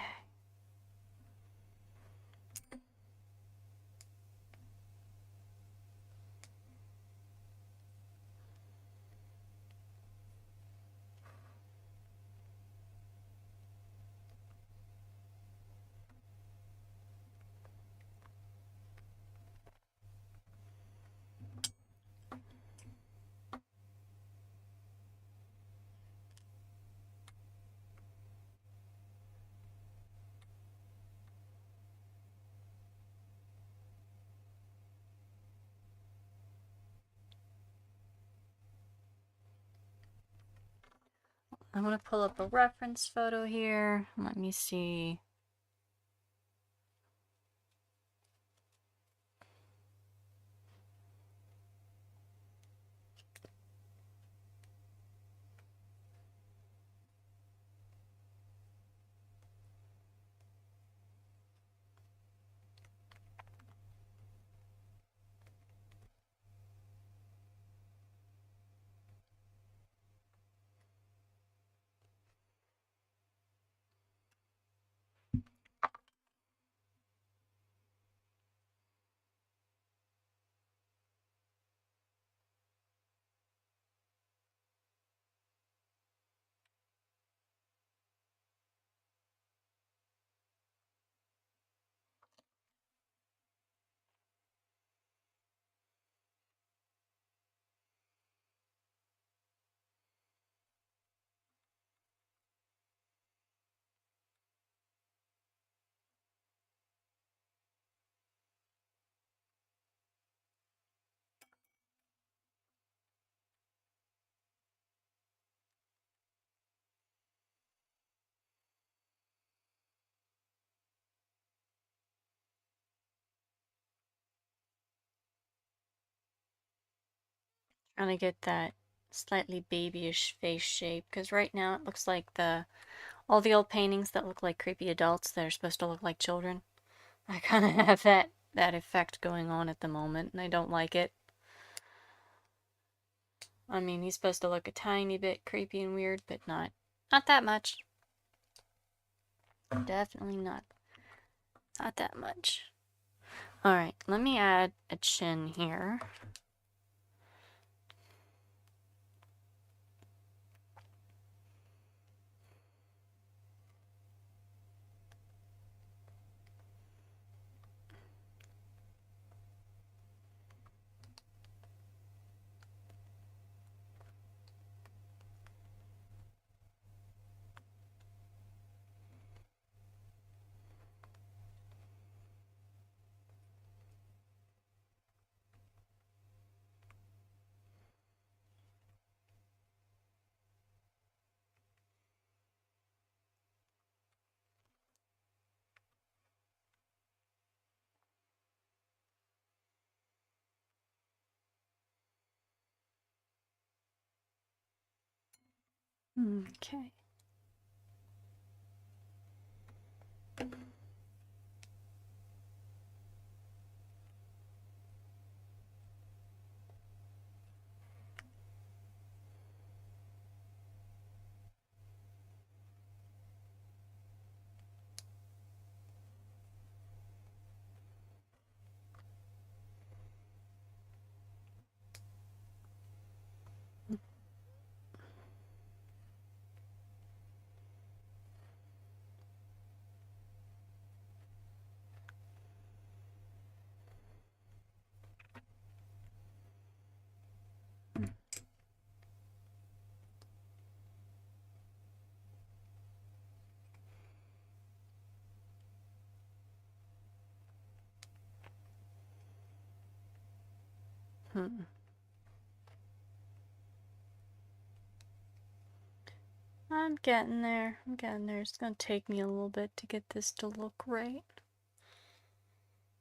I'm gonna pull up a reference photo here. Let me see. Trying to get that slightly babyish face shape, because right now it looks like all the old paintings that look like creepy adults that are supposed to look like children. I kind of have that effect going on at the moment, and I don't like it. I mean, he's supposed to look a tiny bit creepy and weird, but not that much. Definitely not that much. All right, let me add a chin here. Okay. Hmm. I'm getting there. I'm getting there. It's gonna take me a little bit to get this to look right.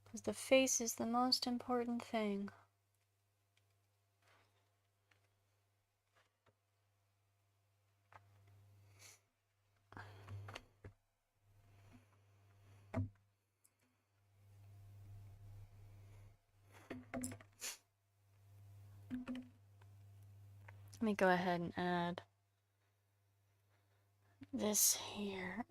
Because the face is the most important thing. Let me go ahead and add this here.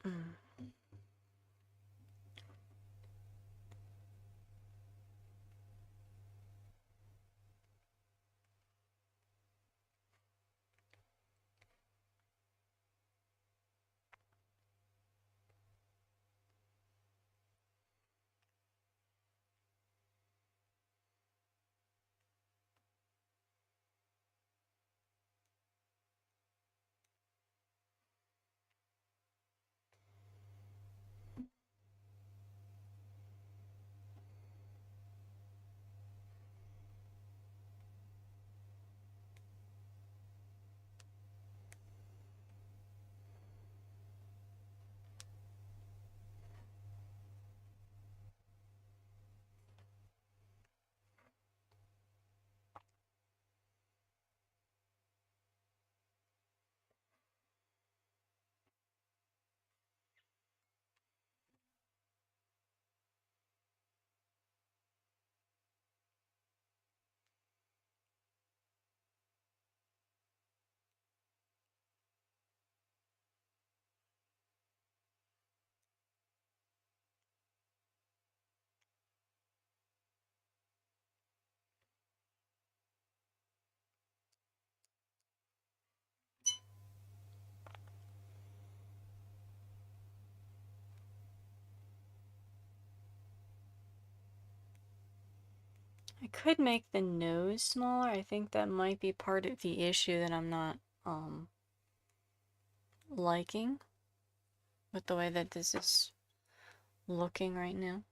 Mm. I could make the nose smaller. I think that might be part of the issue that I'm not liking with the way that this is looking right now.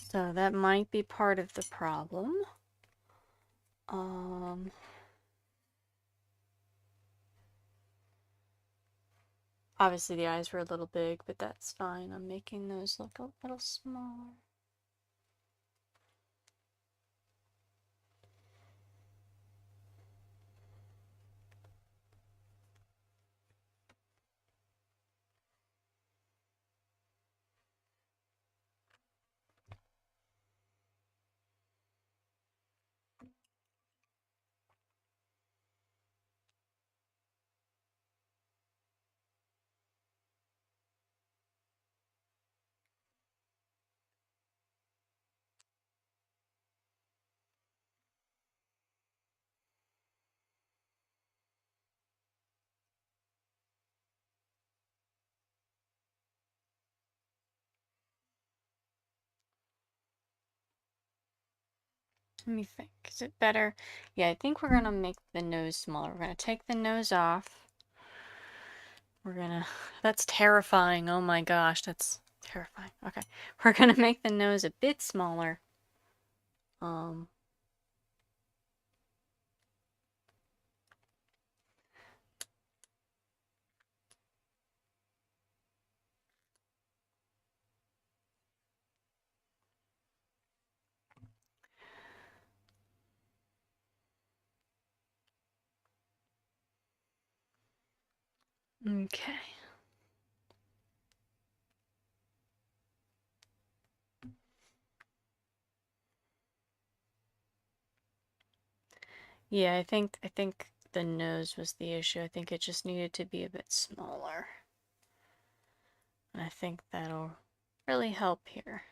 So that might be part of the problem. Obviously the eyes were a little big, but that's fine. I'm making those look a little smaller. Let me think. Is it better? Yeah, I think we're gonna make the nose smaller. We're gonna take the nose off. We're gonna... That's terrifying. Oh my gosh, that's terrifying. Okay. We're gonna make the nose a bit smaller. Okay. Yeah, I think the nose was the issue. I think it just needed to be a bit smaller. And I think that'll really help here.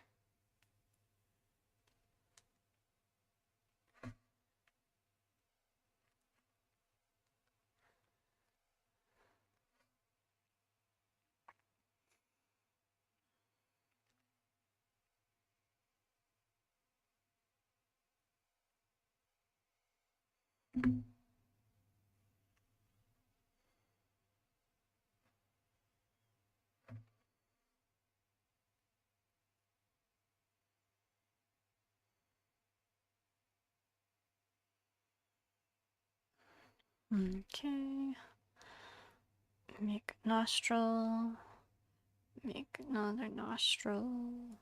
Okay. Make nostril. Make another nostril.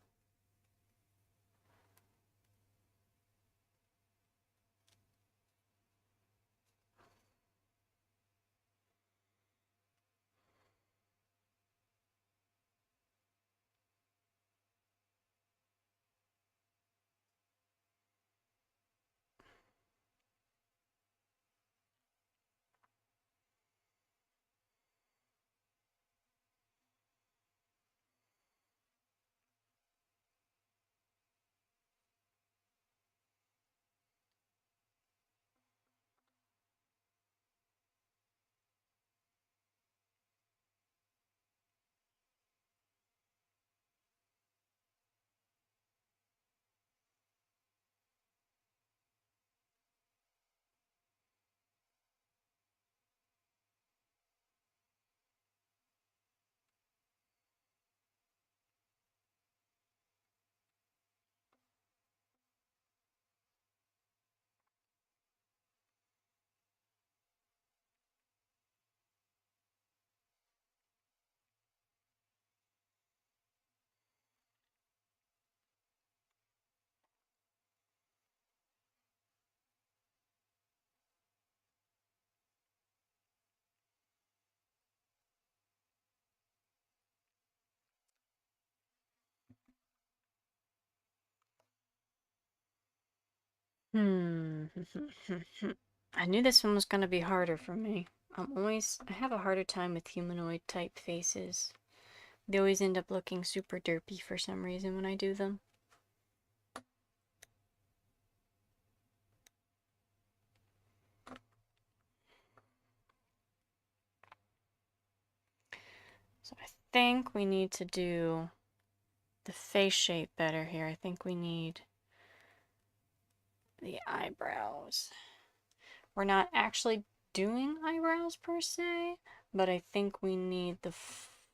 Hmm. I knew this one was gonna be harder for me. I have a harder time with humanoid type faces. They always end up looking super derpy for some reason when I do them. So I think we need to do the face shape better here. I think we need the eyebrows. We're not actually doing eyebrows per se, but I think we need the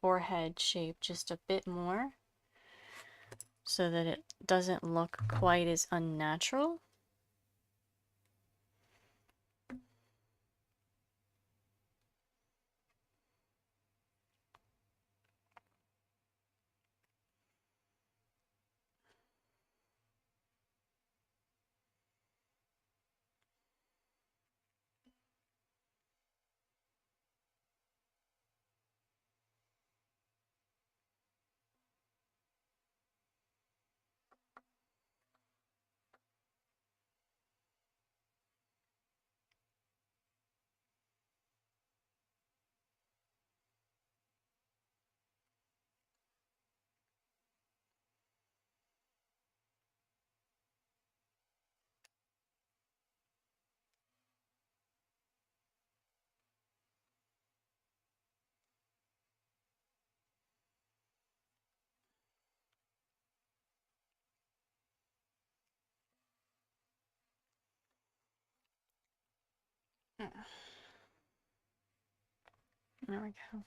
forehead shape just a bit more so that it doesn't look quite as unnatural. There we go.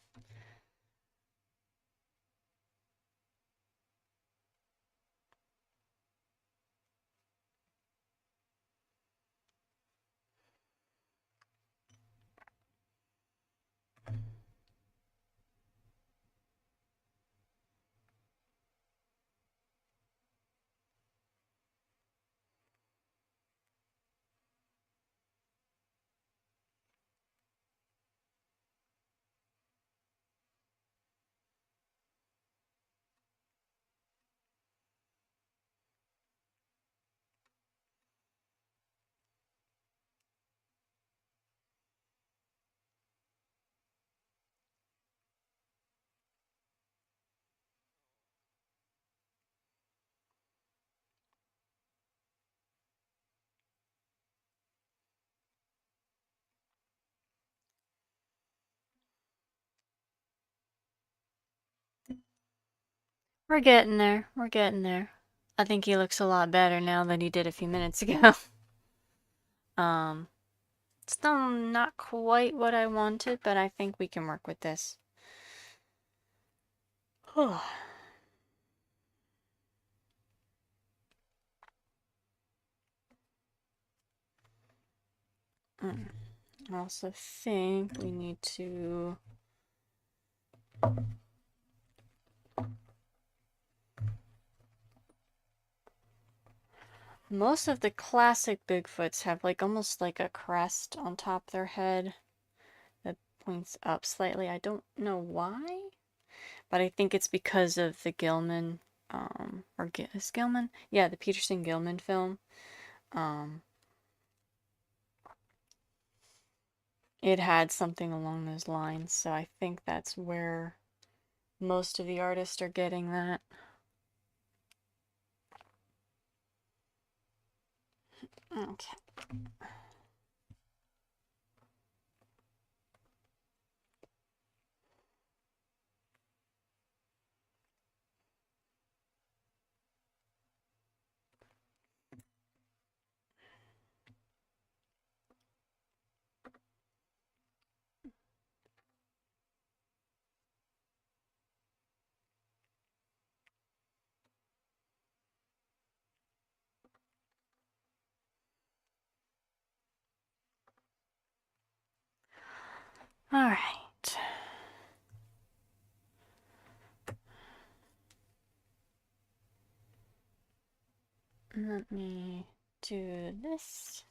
We're getting there. We're getting there. I think he looks a lot better now than he did a few minutes ago. um, Still not quite what I wanted, but I think we can work with this. I also think we need to most of the classic Bigfoots have like almost like a crest on top of their head that points up slightly. I don't know why, but I think it's because of the Gilman, is Gilman? Yeah, the Peterson Gilman film. It had something along those lines, so I think that's where most of the artists are getting that. Okay. All right. Let me do this.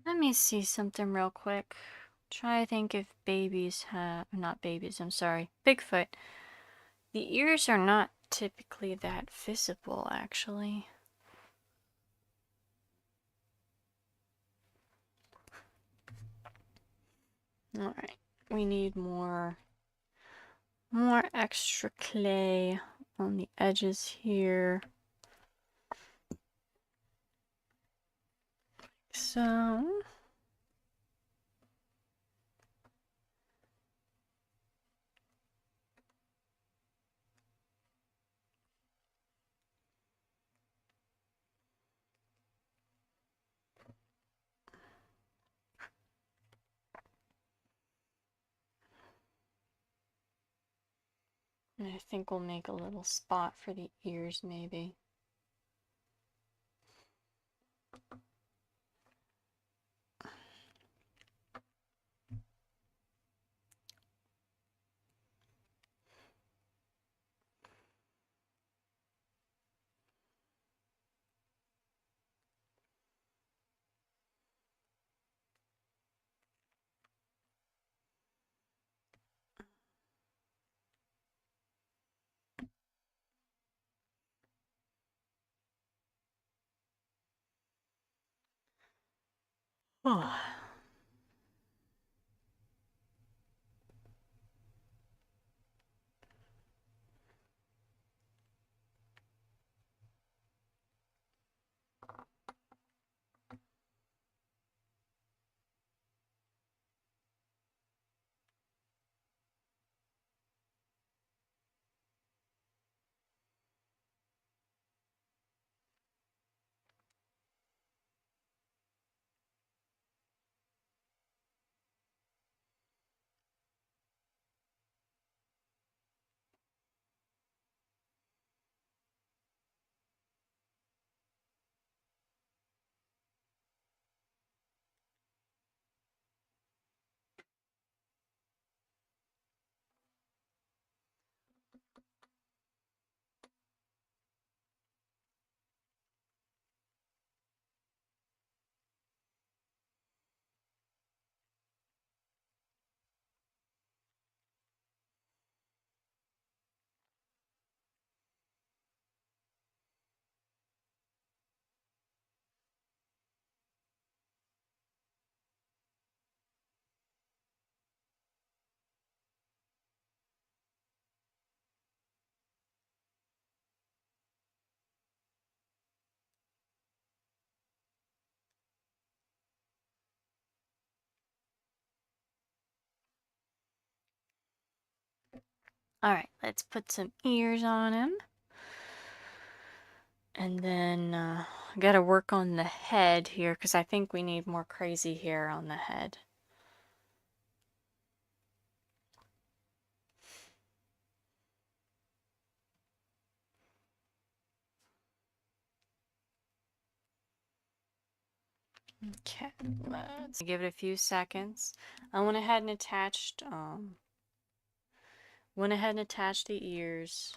Let me see something real quick. Try to think if babies have, not babies, I'm sorry, Bigfoot. The ears are not typically that visible, actually. All right, we need more extra clay on the edges here. So, I think we'll make a little spot for the ears, maybe. Oh. Alright, let's put some ears on him. And then I gotta work on the head here because I think we need more crazy hair on the head. Okay, let's give it a few seconds. I went ahead and attached the ears.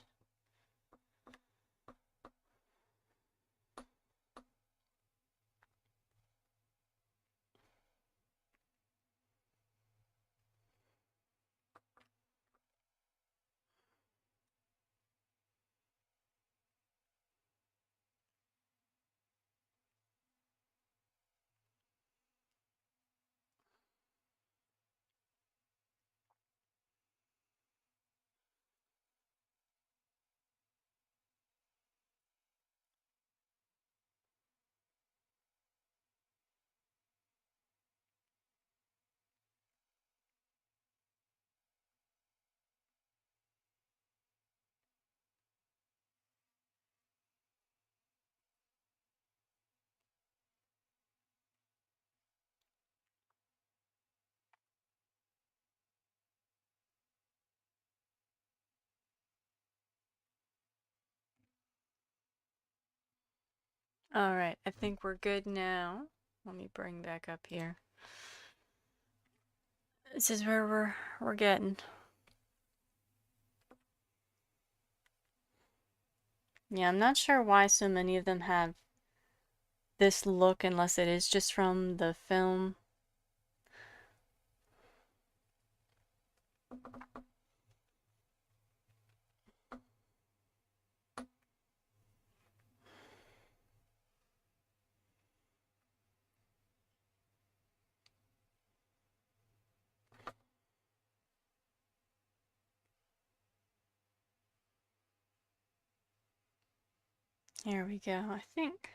Alright, I think we're good now. Let me bring back up here. This is where we're getting. Yeah, I'm not sure why so many of them have this look unless it is just from the film. Here we go, I think.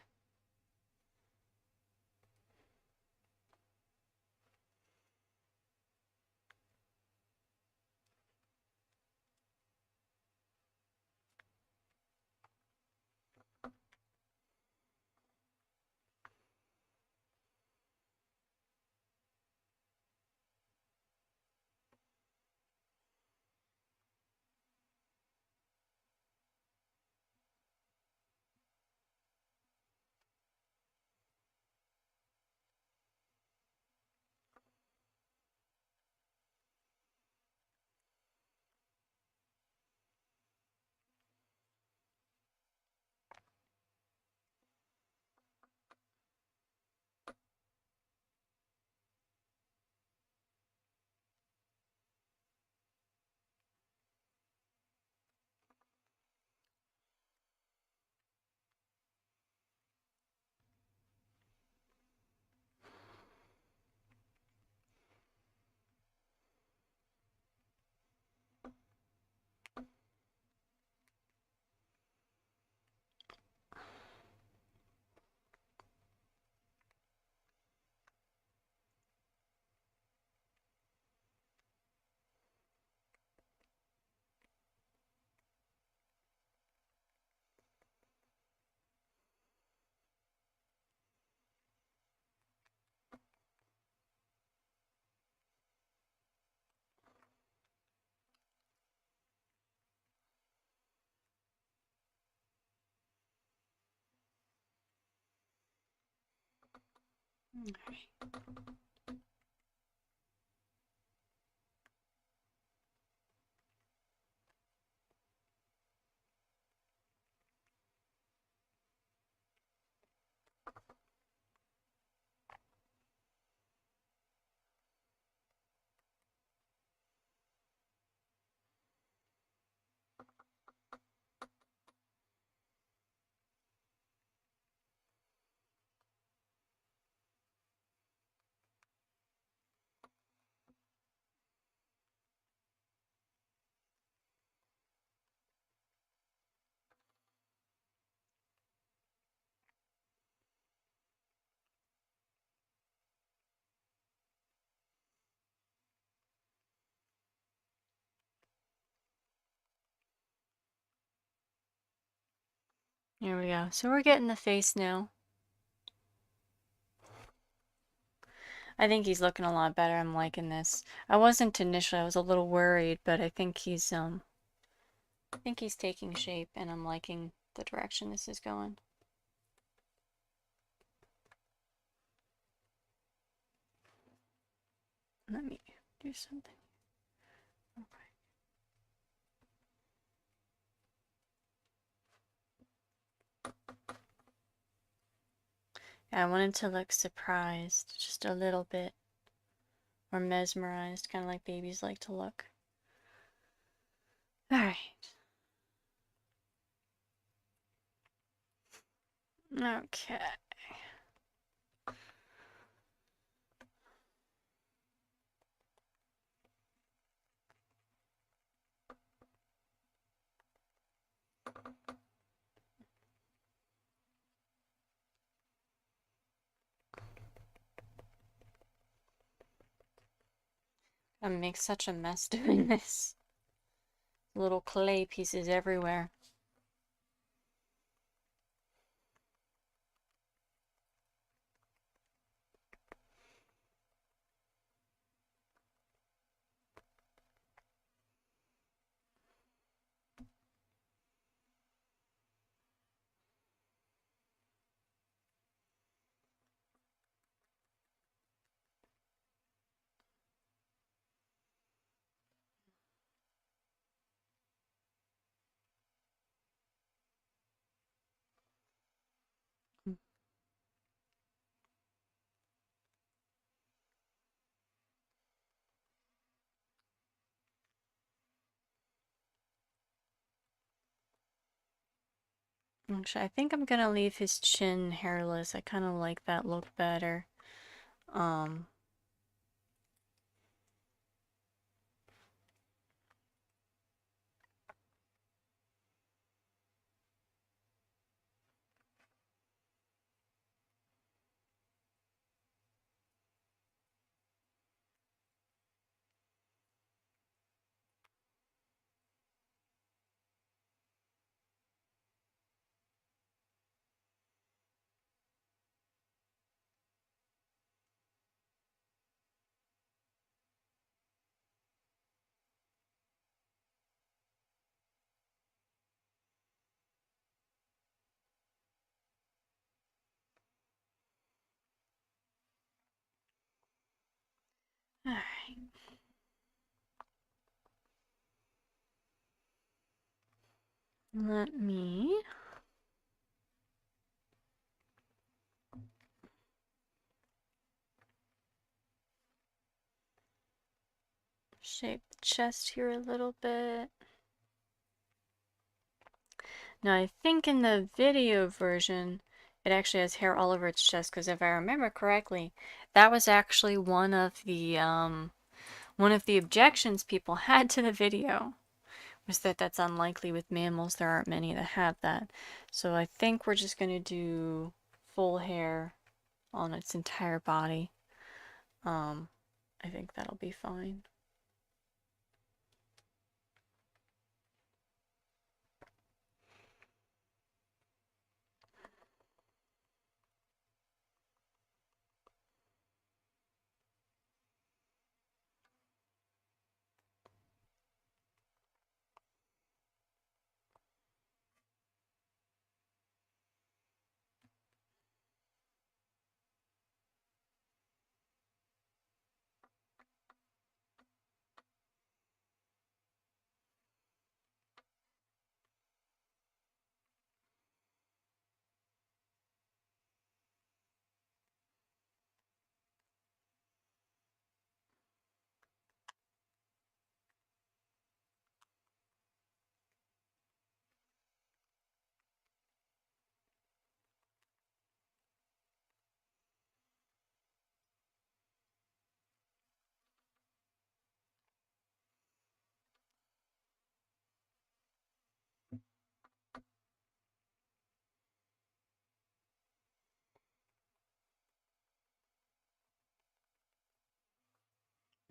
There we go. So we're getting the face now. I think he's looking a lot better. I'm liking this. I wasn't initially. I was a little worried, but I think he's taking shape, and I'm liking the direction this is going. Let me do something. Okay. I wanted to look surprised, just a little bit, or mesmerized, kind of like babies like to look. All right. Okay. I make such a mess doing this. Little clay pieces everywhere. Actually, I think I'm gonna leave his chin hairless. I kind of like that look better. Um, all right. Let me shape the chest here a little bit. Now, I think in the video version, it actually has hair all over its chest, because if I remember correctly, that was actually one of the objections people had to the video, was that that's unlikely with mammals. There aren't many that have that. So I think we're just going to do full hair on its entire body. I think that'll be fine.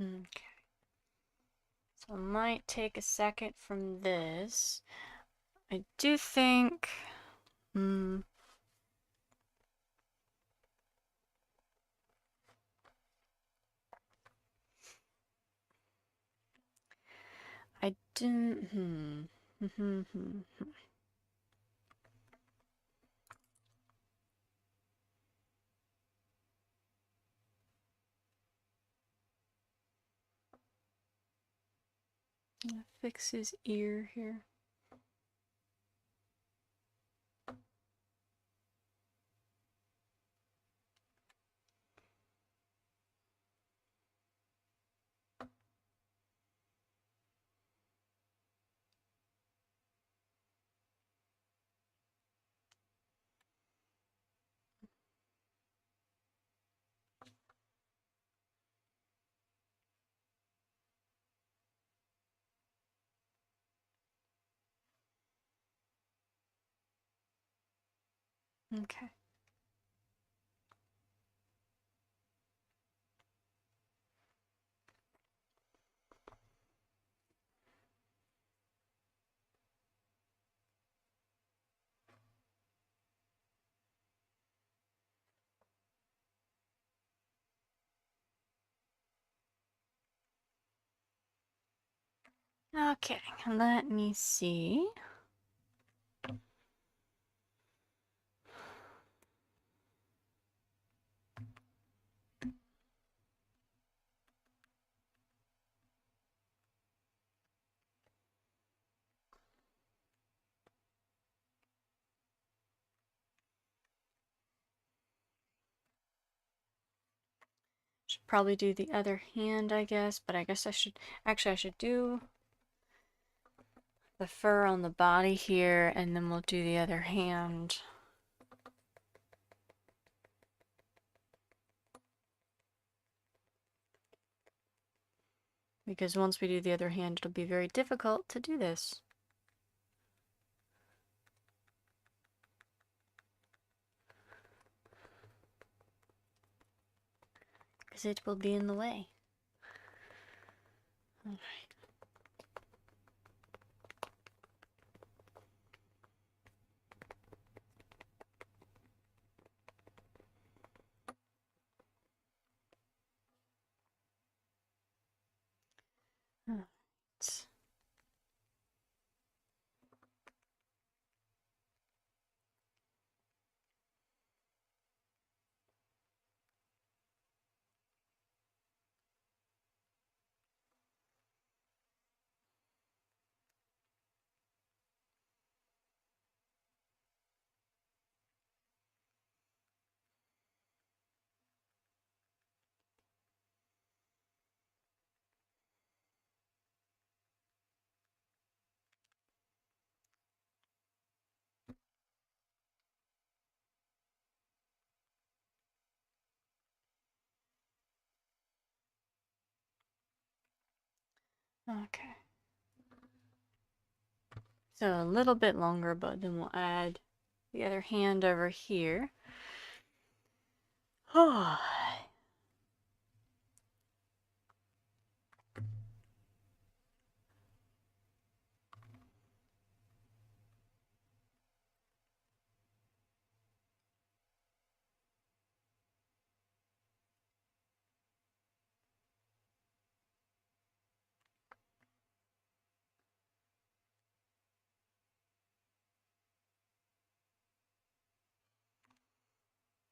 Okay. So I might take a second from this. I do think Hmm. I didn't. Fix his ear here. Okay. Okay, let me see. Should probably do the other hand, I guess, but I guess I should, actually I should do the fur on the body here, and then we'll do the other hand. Because once we do the other hand, it'll be very difficult to do this. Because it will be in the way. Alright. Alright. Okay. So a little bit longer, but then we'll add the other hand over here. Oh.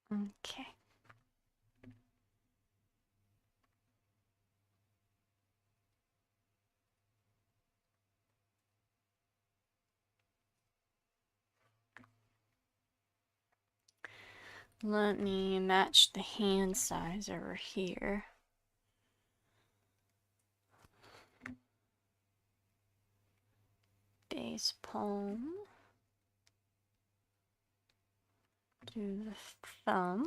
Okay. Let me match the hand size over here. Base palm. Do the thumb.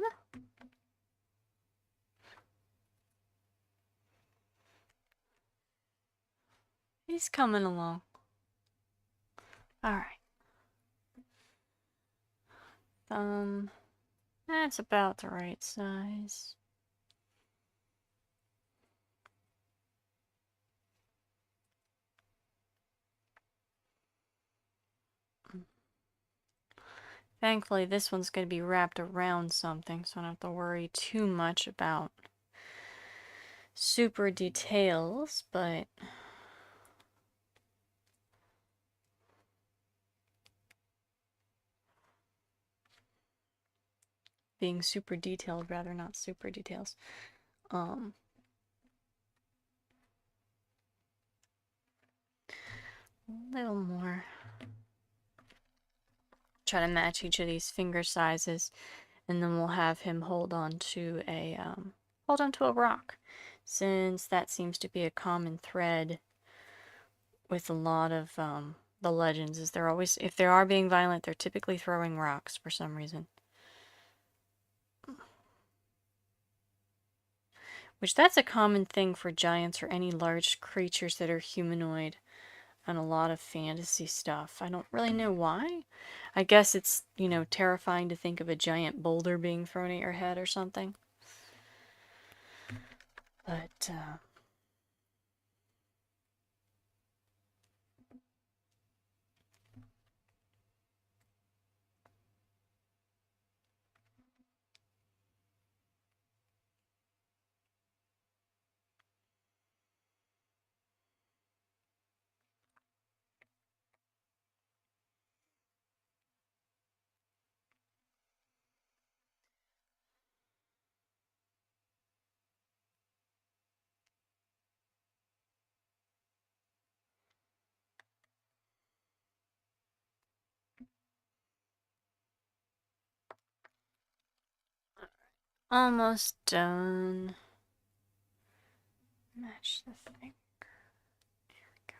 He's coming along. Alright. Thumb. That's about the right size. Thankfully, this one's going to be wrapped around something, so I don't have to worry too much about super details, but being super detailed rather, not super details. A little more. Try to match each of these finger sizes, and then we'll have him hold on to a rock, since that seems to be a common thread with a lot of the legends. Is they're always, if they are being violent, they're typically throwing rocks for some reason. Which, that's a common thing for giants or any large creatures that are humanoid and a lot of fantasy stuff. I don't really know why. I guess it's, you know, terrifying to think of a giant boulder being thrown at your head or something. But, almost done. Match the thing. Here we go.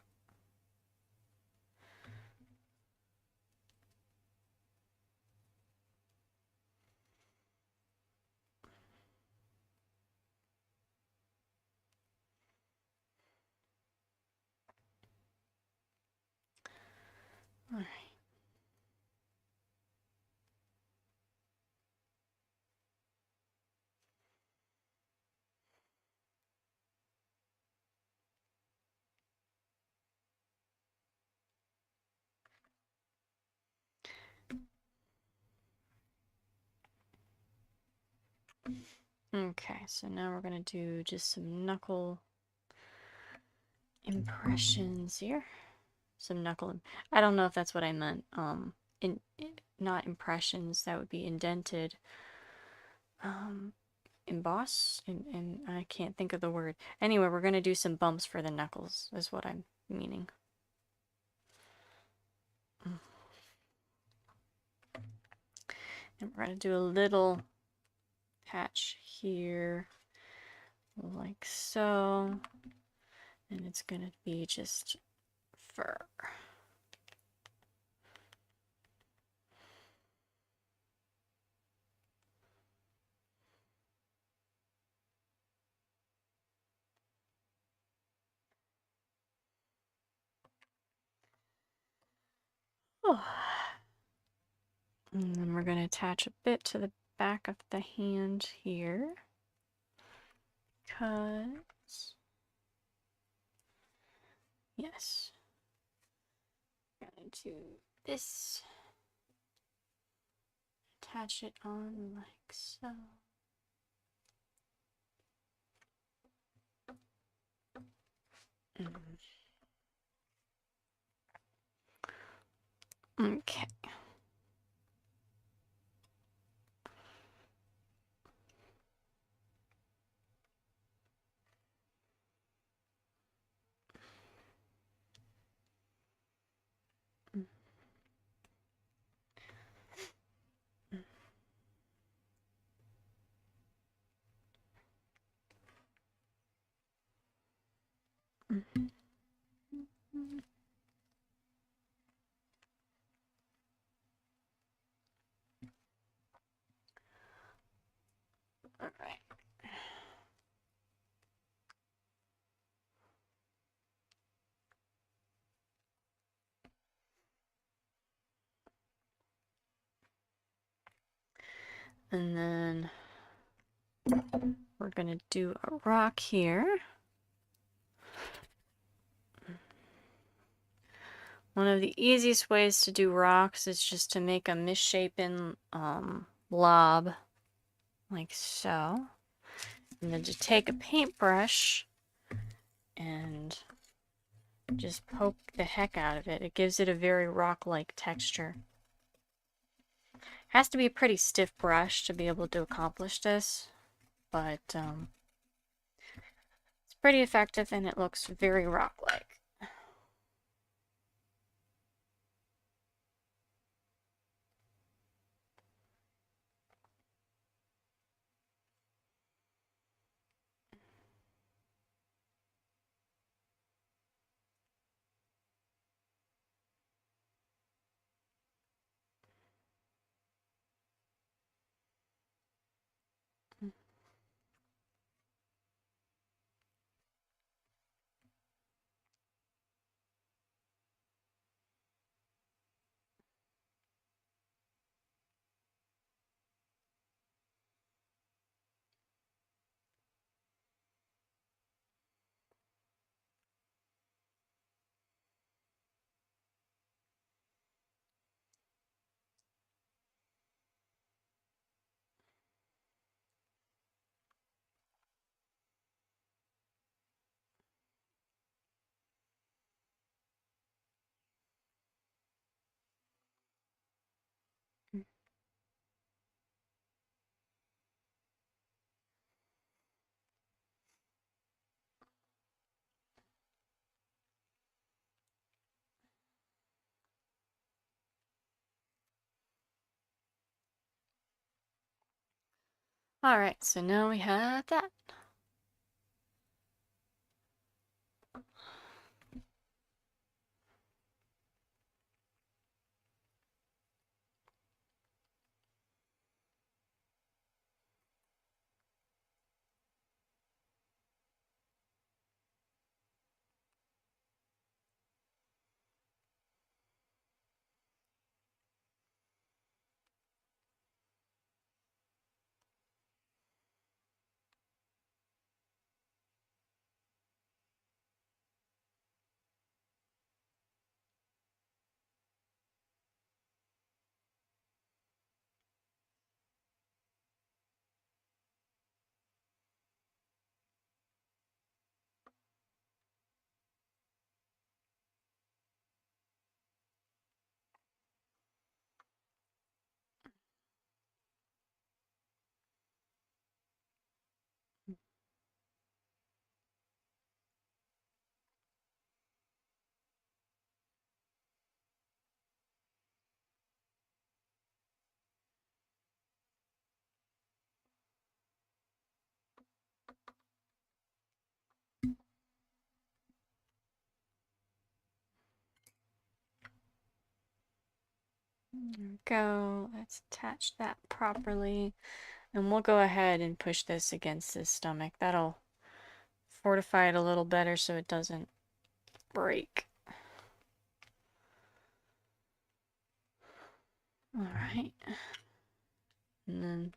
Alright. Okay, so now we're gonna do just some knuckle impressions here. Some knuckle. I don't know if that's what I meant. Not impressions. That would be indented. Emboss. And I can't think of the word. Anyway, we're gonna do some bumps for the knuckles. Is what I'm meaning. And we're gonna do a little patch here, like so. And it's gonna be just fur. Oh. And then we're going to attach a bit to the back of the hand here. Because, yes, I'm going to do this. Attach it on like so. Okay. All right. And then we're going to do a rock here. One of the easiest ways to do rocks is just to make a misshapen blob, like so. And then just take a paintbrush and just poke the heck out of it. It gives it a very rock-like texture. Has to be a pretty stiff brush to be able to accomplish this, but it's pretty effective and it looks very rock-like. Alright, so now we have that. There we go. Let's attach that properly. And we'll go ahead and push this against his stomach. That'll fortify it a little better so it doesn't break. Alright. And then...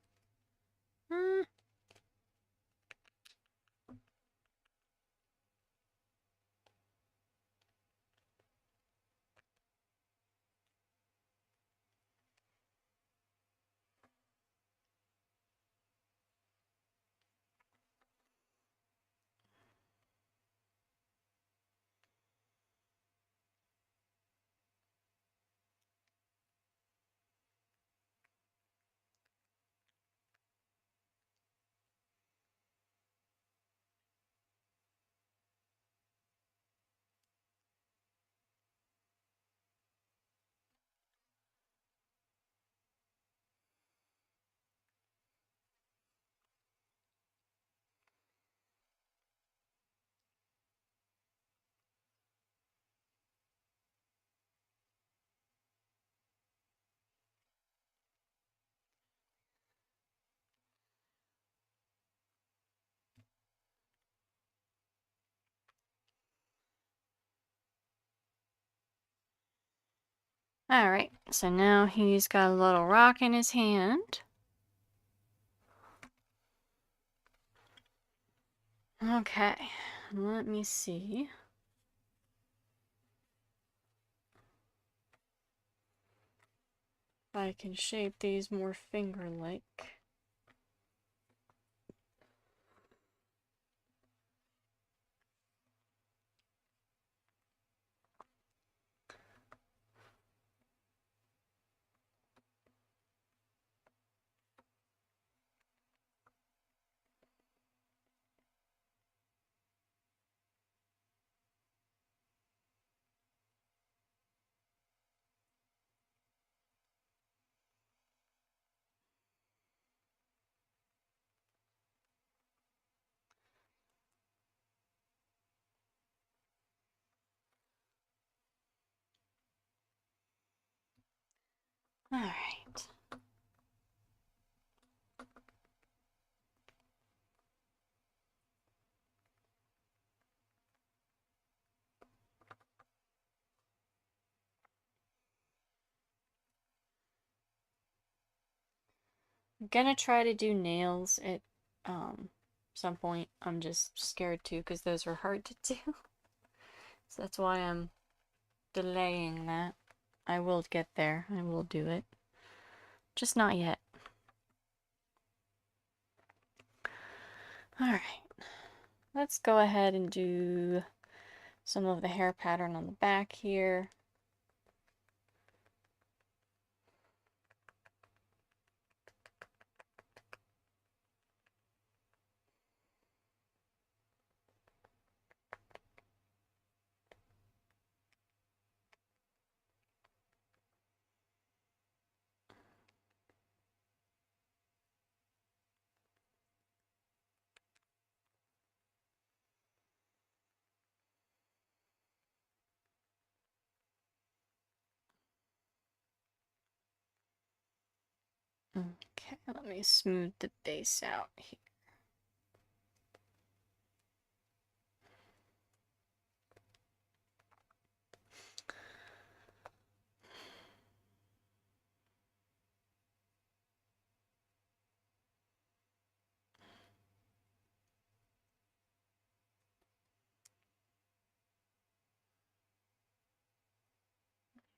Alright, so now he's got a little rock in his hand. Okay, let me see. I can shape these more finger-like. All right. I'm gonna try to do nails at some point. I'm just scared to because those are hard to do. So that's why I'm delaying that. I will get there. I will do it. Just not yet. Alright. Let's go ahead and do some of the hair pattern on the back here. Okay, let me smooth the base out here.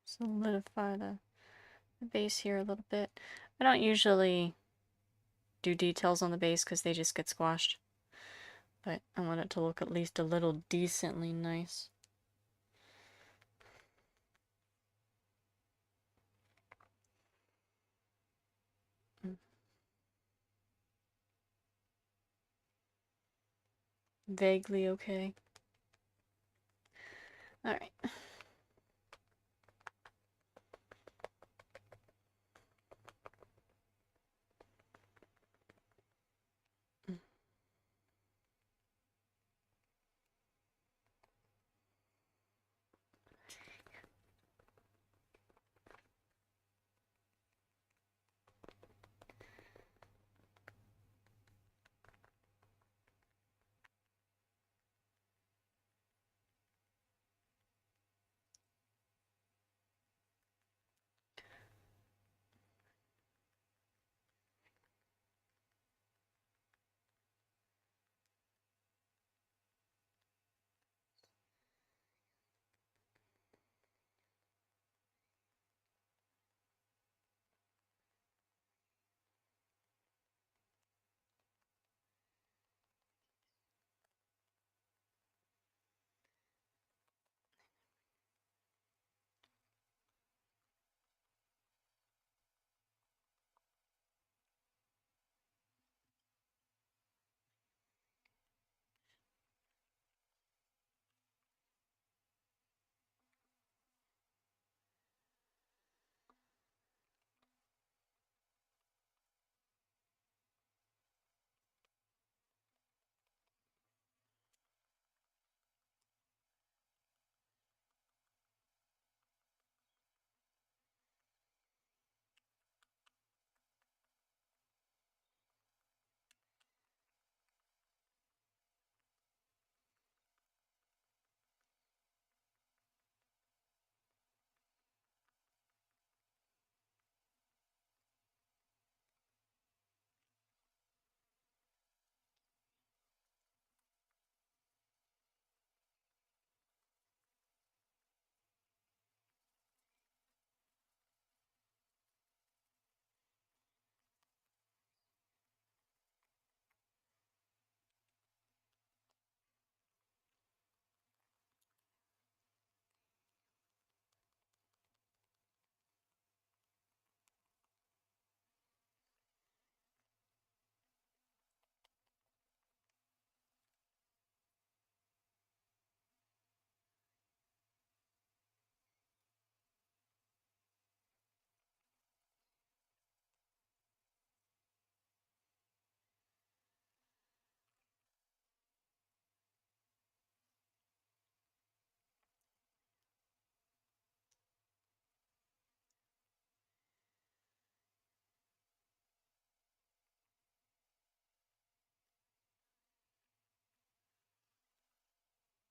Solidify the base here a little bit. I don't usually do details on the base because they just get squashed. But I want it to look at least a little decently nice. Vaguely okay. Alright.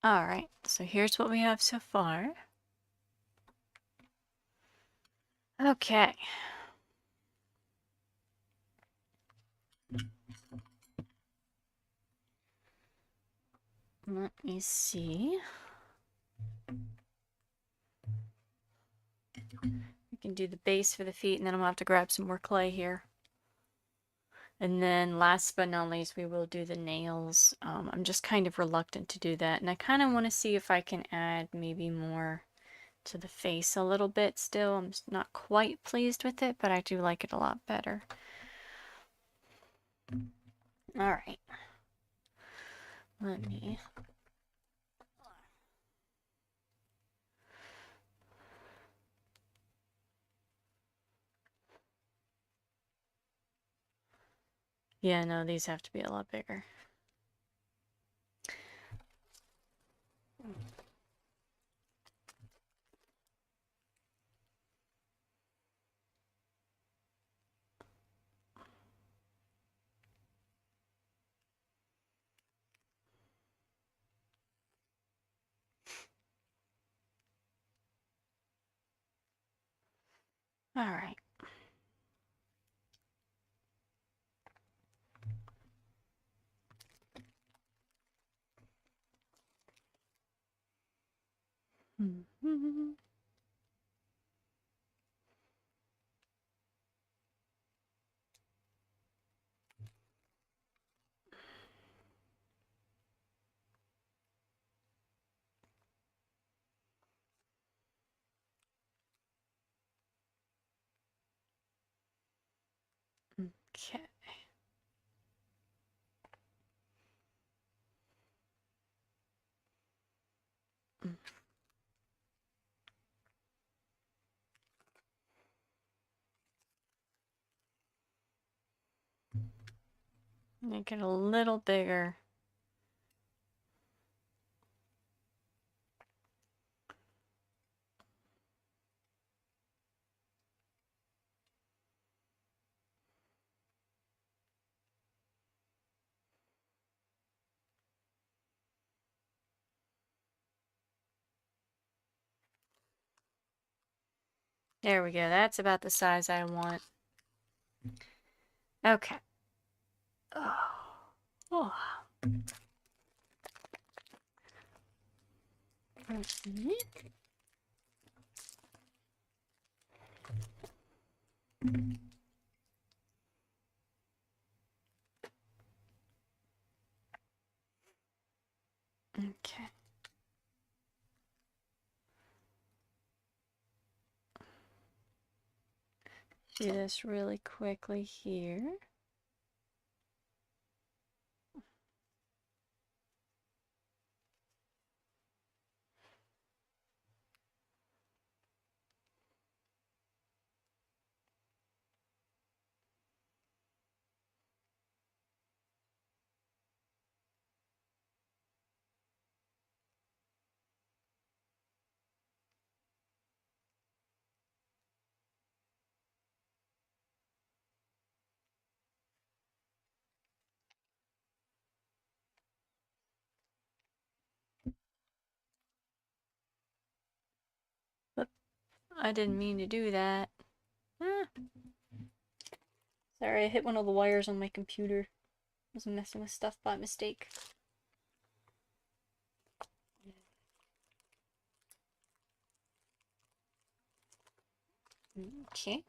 Alright, so here's what we have so far. Okay. Let me see. We can do the base for the feet, and then I'm gonna have to grab some more clay here. And then last but not least, we will do the nails. I'm just kind of reluctant to do that, and I kind of want to see if I can add maybe more to the face a little bit still. I'm just not quite pleased with it, but I do like it a lot better. Alright. Let me... Yeah, no, these have to be a lot bigger. Alright. Okay. Make it a little bigger. There we go. That's about the size I want. Okay. Oh. Oh. Okay. Do this really quickly here. But I didn't mean to do that. Ah. Sorry, I hit one of the wires on my computer. I was messing with stuff by mistake. Okay.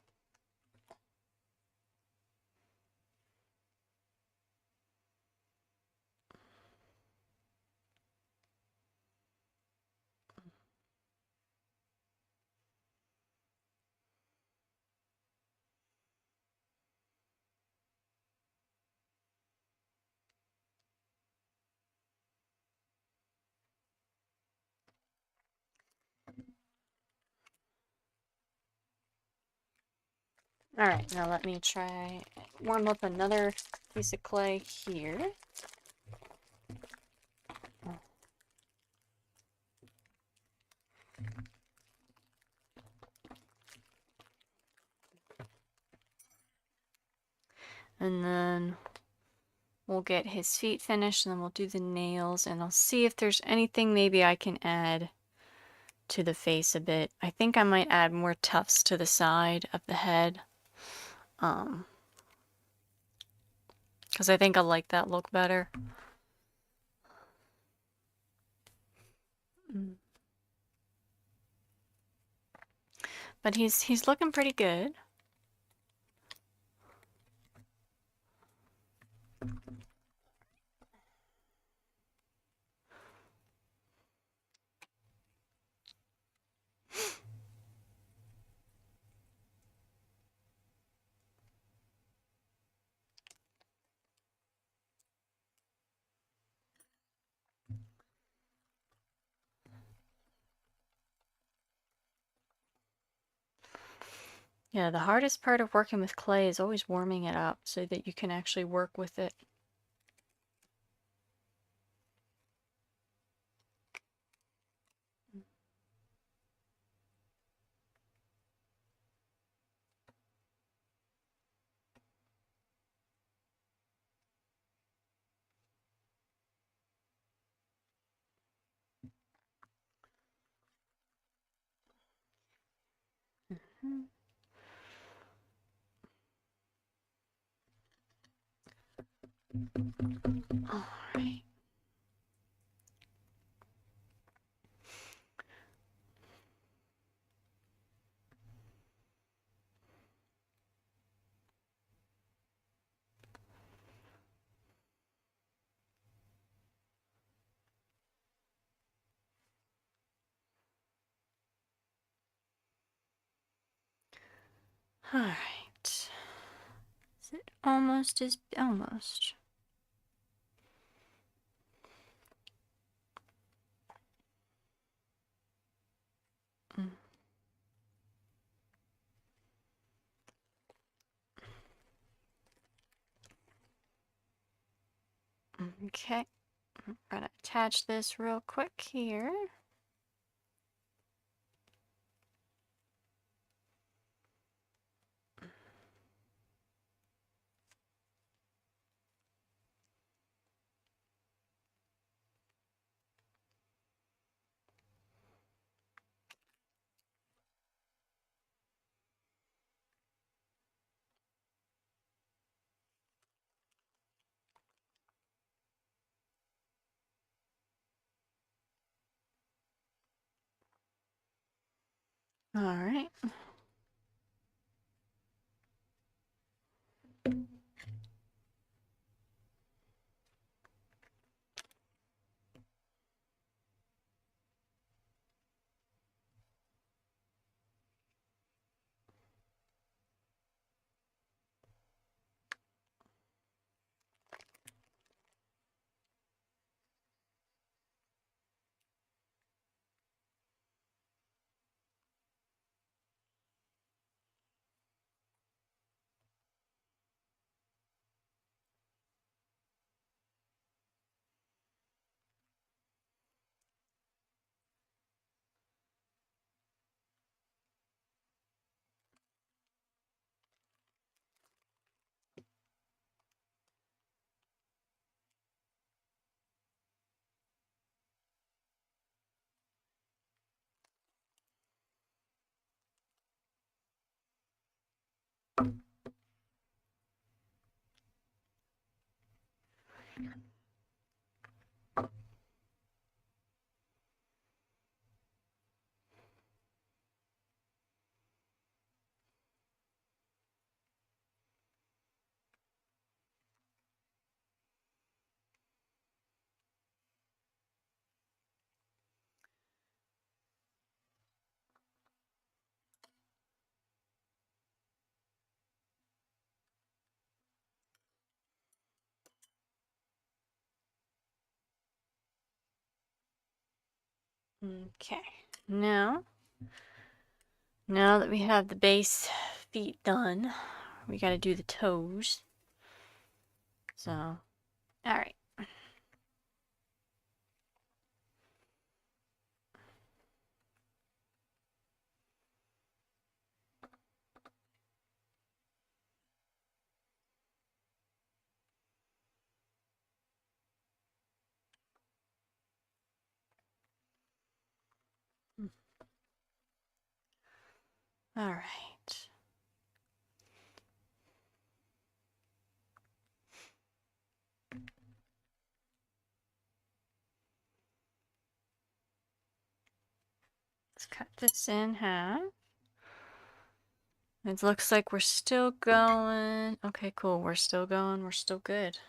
Alright, now let me try warm up another piece of clay here. And then we'll get his feet finished, and then we'll do the nails, and I'll see if there's anything maybe I can add to the face a bit. I think I might add more tufts to the side of the head. Because I think I like that look better. But he's looking pretty good. Yeah, the hardest part of working with clay is always warming it up so that you can actually work with it. All right. All right. Is it almost as almost? Okay. I'm gonna attach this real quick here. All right. Okay. Now that we have the base feet done, we got to do the toes. So, all right. All right. Let's cut this in half. It looks like we're still going. Okay, cool. We're still going. We're still good.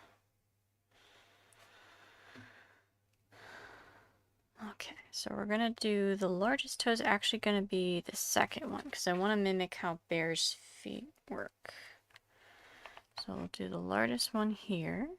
Okay, so we're gonna do the largest toe is actually gonna be the second one because I want to mimic how bears' feet work. So we'll do the largest one here.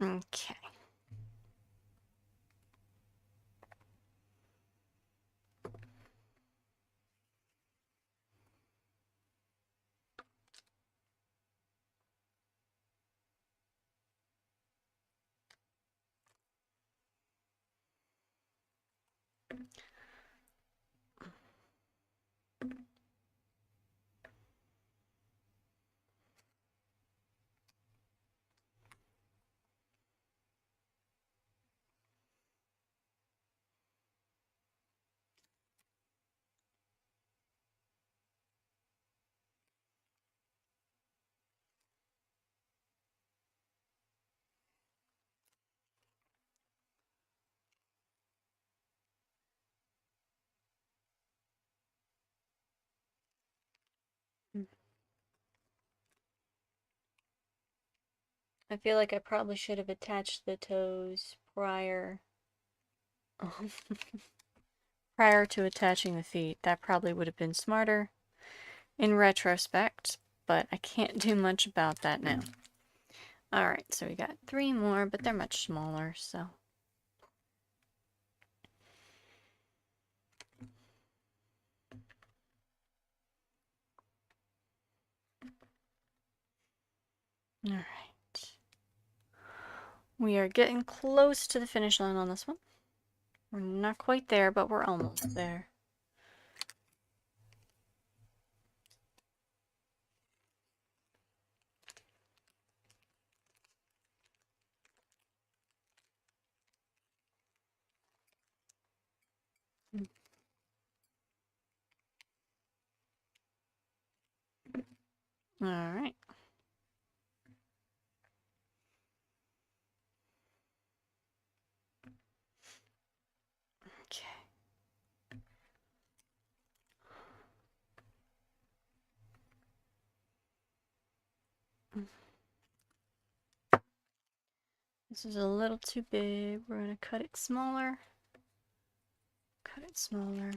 Okay. I feel like I probably should have attached the toes prior. Prior to attaching the feet. That probably would have been smarter in retrospect, but I can't do much about that now. Alright, so we got 3 more, but they're much smaller, so. Alright. We are getting close to the finish line on this one. We're not quite there, but we're almost there. Alright. Okay. This is a little too big. We're going to cut it smaller. Cut it smaller.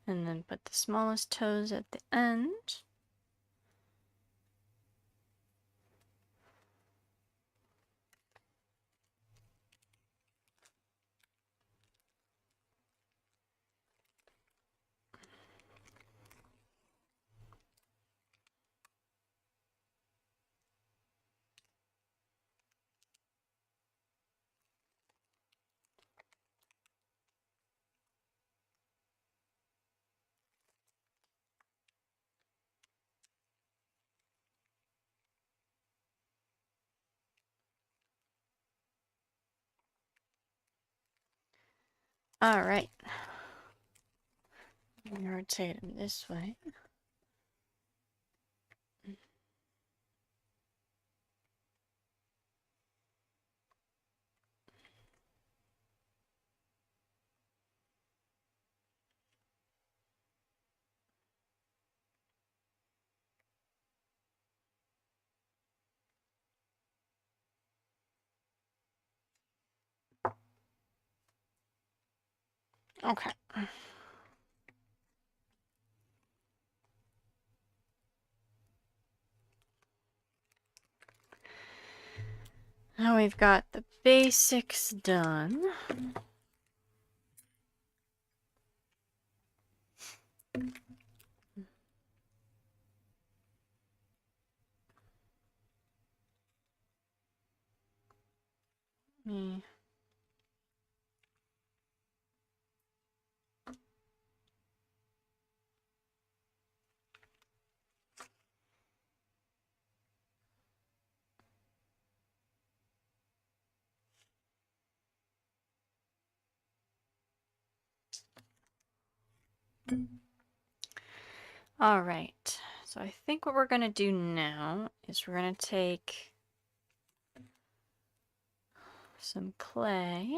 And then put the smallest toes at the end. Alright. Rotate them this way. Okay. Now we've got the basics done. Me. All right. So I think what we're going to do now is we're going to take some clay.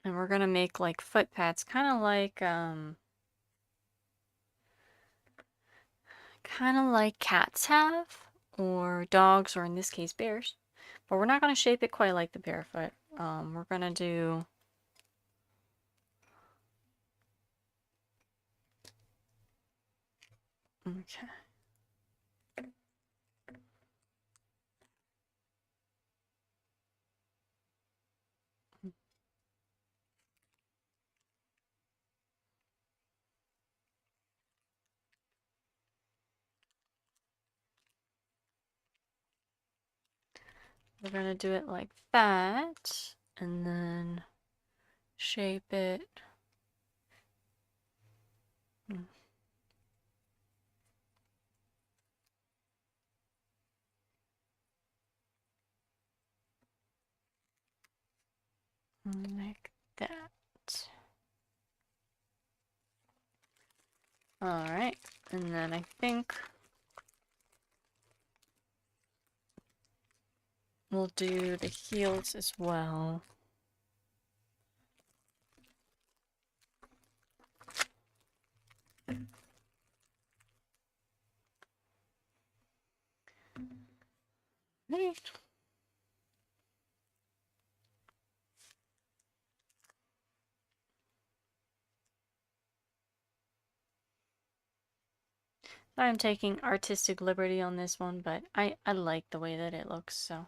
And we're going to make like foot pads, kind of like cats have, or dogs, or in this case bears. But we're not going to shape it quite like the barefoot. We're going to do okay. We're going to do it like that, and then shape it. Like that. Alright, and then I think we'll do the heels as well. Right. I'm taking artistic liberty on this one, but I like the way that it looks, so.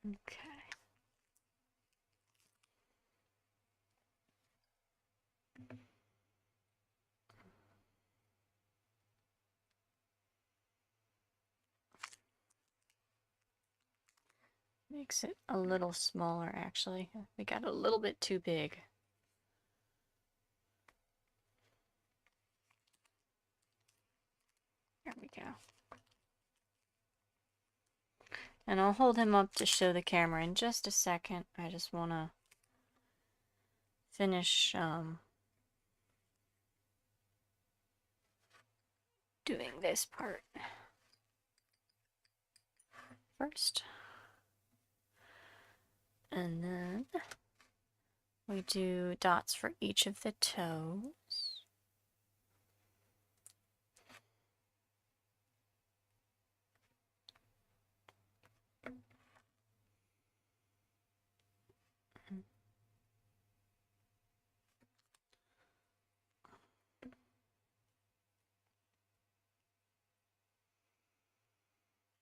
Okay. Makes it a little smaller, actually. We got a little bit too big. There we go. And I'll hold him up to show the camera in just a second. I just want to finish doing this part first. And then we do dots for each of the toes.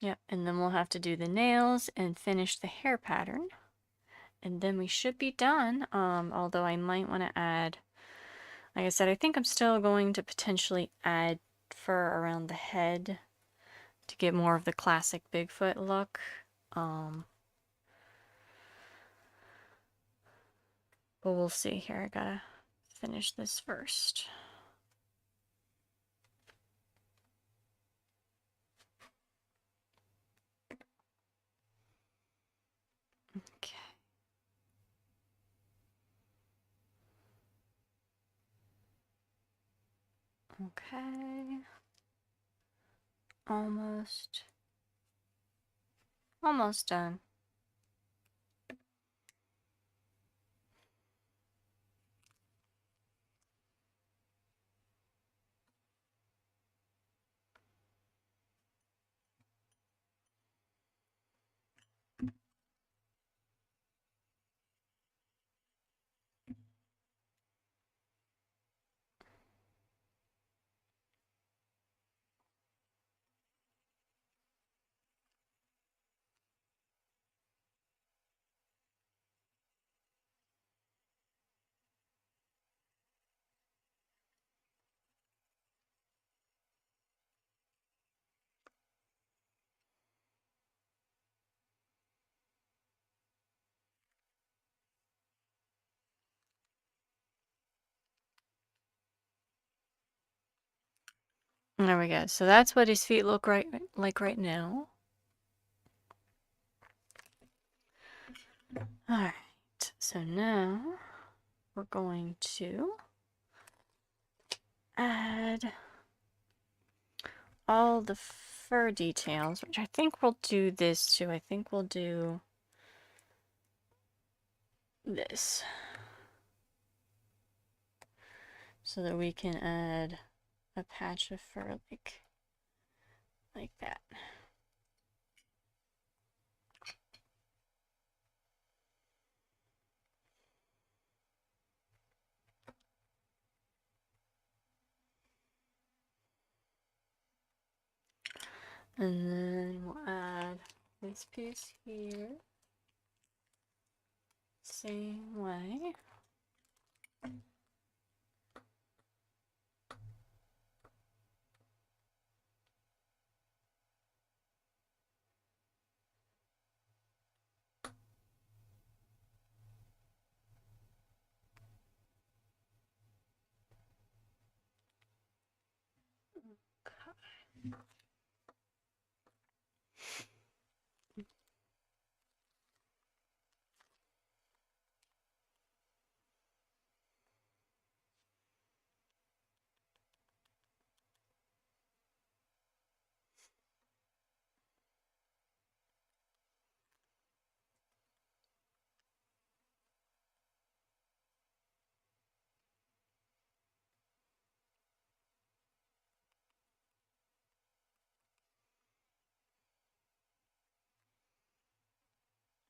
Yep, and then we'll have to do the nails and finish the hair pattern. And then we should be done, although I might want to add, like I said, I think I'm still going to potentially add fur around the head to get more of the classic Bigfoot look. But we'll see here. I gotta finish this first. Okay. Okay. Almost. Almost done. There we go. So that's what his feet look like right now. Alright, so now we're going to add all the fur details, which I think we'll do this too. I think we'll do this so that we can add a patch of fur like that. And then we'll add this piece here. Same way.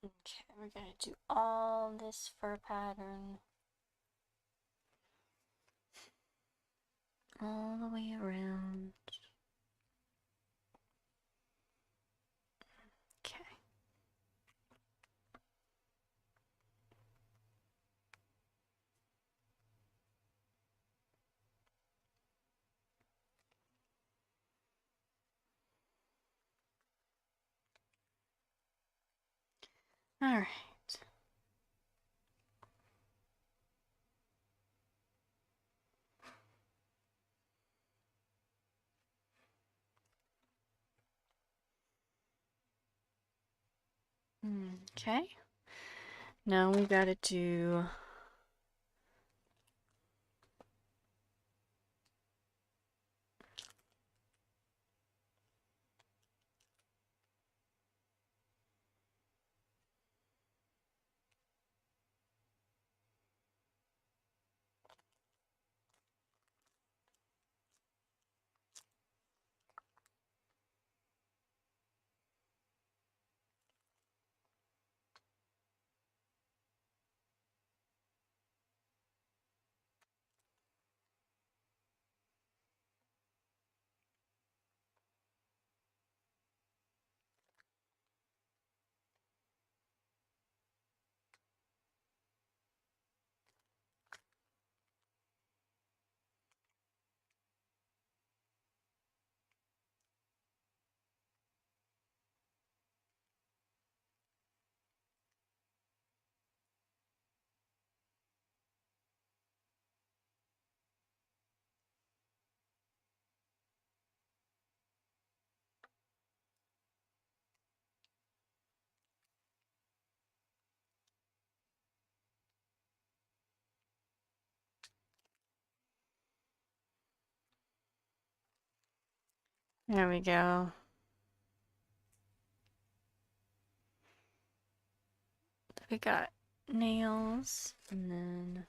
Okay, we're gonna do all this fur pattern all the way around. Okay. All right. Okay. Now we gotta do there we go. we got nails, and then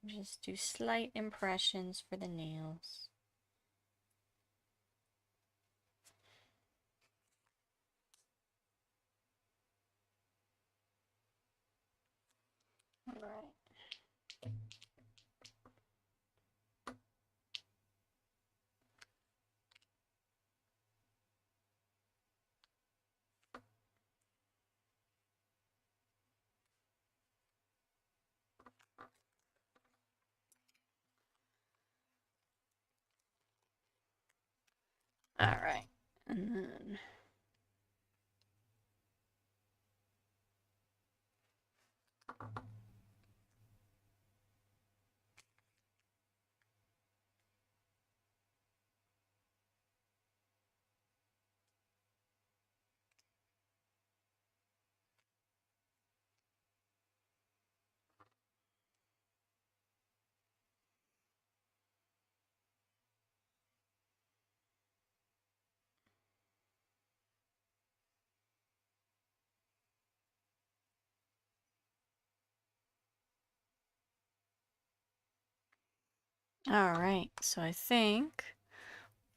just do slight impressions for the nails. All right. All right, and then all right, so I think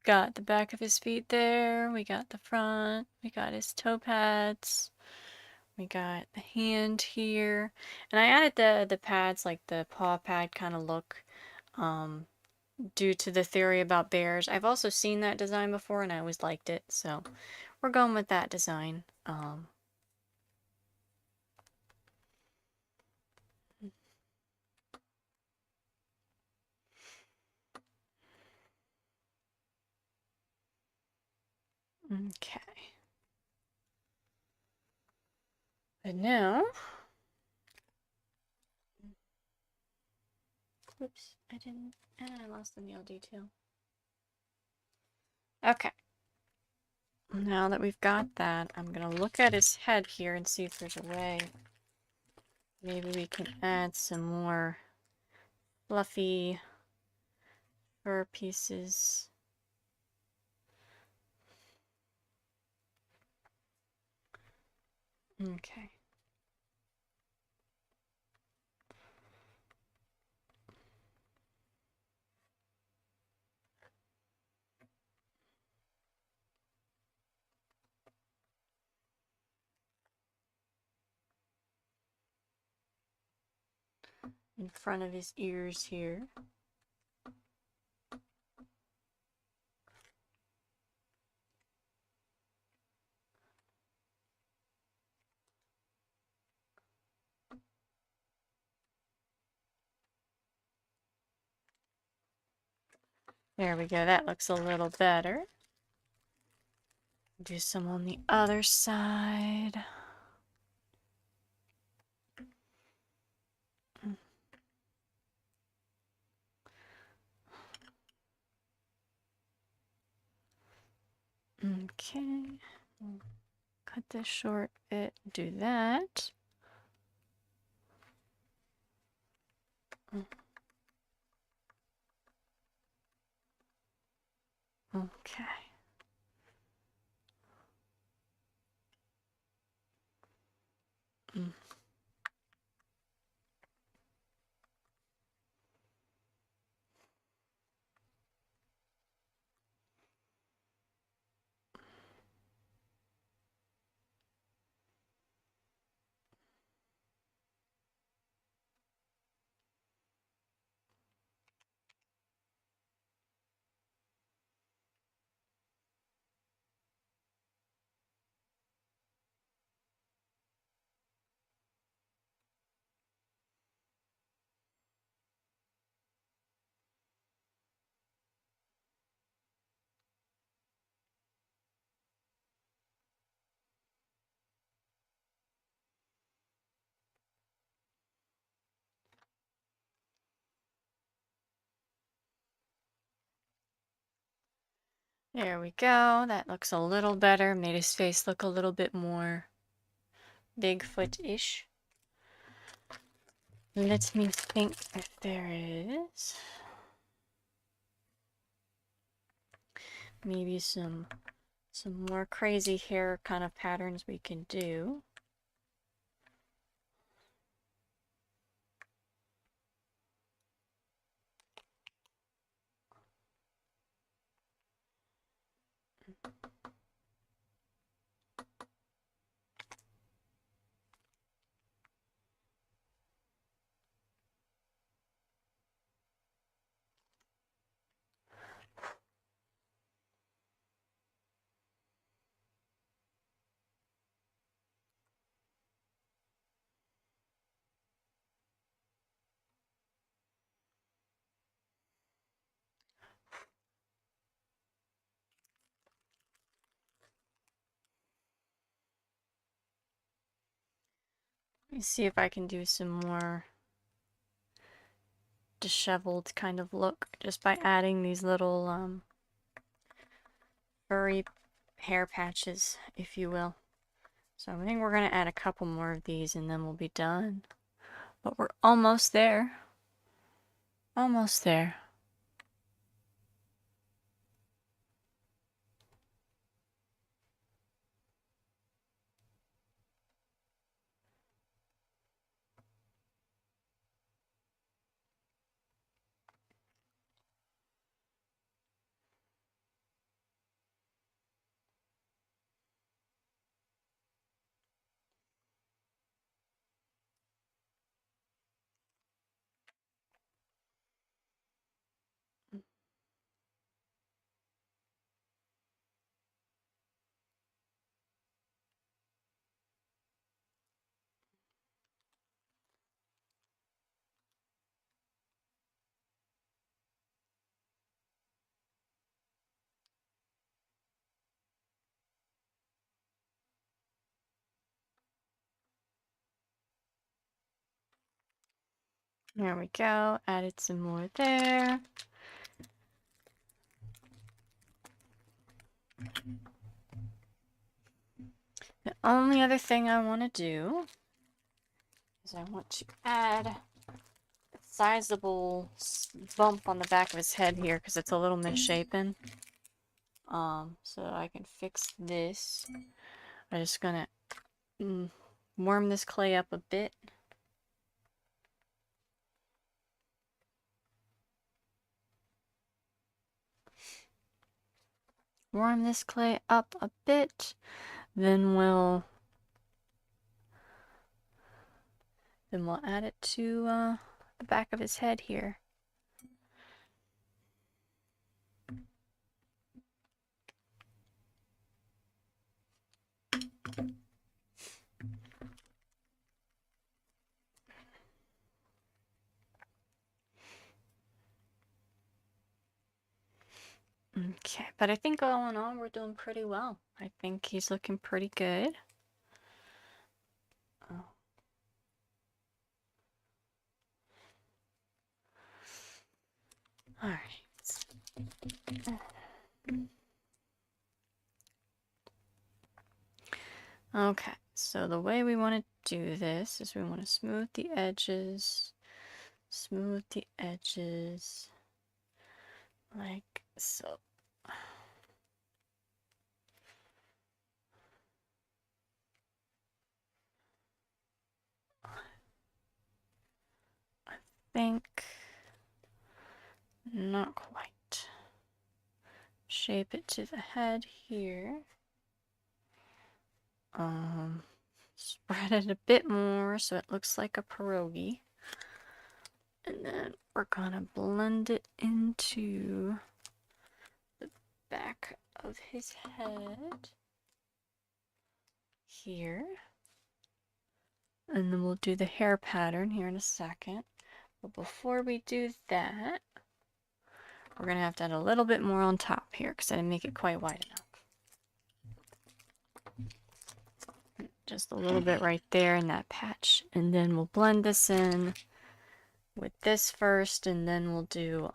got the back of his feet there, we got the front, we got his toe pads, we got the hand here, and I added the pads, like the paw pad kind of look, due to the theory about bears. I've also seen that design before and I always liked it, so we're going with that design. Okay. And now, whoops, I lost the nail detail. Okay. Now that we've got that, I'm gonna look at his head here and see if there's a way. Maybe we can add some more fluffy fur pieces. Okay. In front of his ears here. There we go, that looks a little better. Do some on the other side. Okay. Cut this short bit, do that. Okay. There we go. That looks a little better. Made his face look a little bit more Bigfoot-ish. Let me think if there is maybe some more crazy hair kind of patterns we can do. Let me see if I can do some more disheveled kind of look just by adding these little furry hair patches, if you will. So I think we're going to add a couple more of these and then we'll be done. But we're almost there. Almost there. There we go. Added some more there. The only other thing I want to do is I want to add a sizable bump on the back of his head here because it's a little misshapen. So I can fix this. I'm just gonna warm this clay up a bit. Warm this clay up a bit, then we'll add it to the back of his head here. Okay, but I think all in all we're doing pretty well. I think he's looking pretty good. Oh. All right. Okay, so the way we want to do this is we want to smooth the edges, like so. I think not quite. Shape it to the head here. Spread it a bit more so it looks like a pierogi. And then we're gonna blend it into the back of his head here. And then we'll do the hair pattern here in a second. But before we do that, we're gonna have to add a little bit more on top here because I didn't make it quite wide enough. Just a little bit right there in that patch. And then we'll blend this in with this first, and then we'll do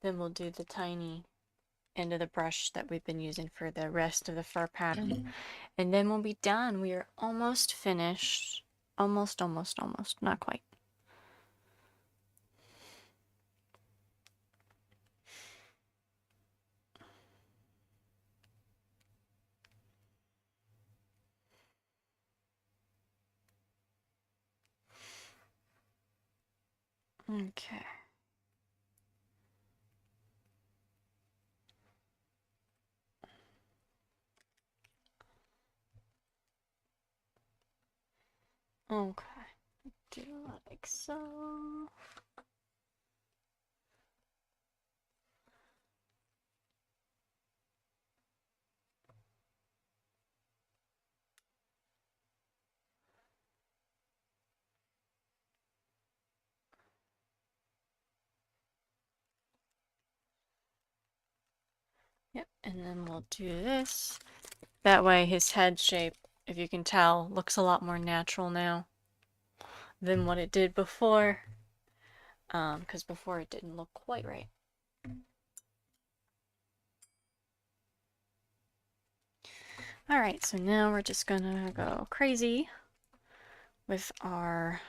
the tiny end of the brush that we've been using for the rest of the fur pattern. And then we'll be done. We are almost finished. Almost, not quite. Okay. Okay. Do like so. Yep, and then we'll do this. That way his head shape if you can tell, looks a lot more natural now than what it did before. Because before it didn't look quite right. Alright, so now we're just gonna go crazy with our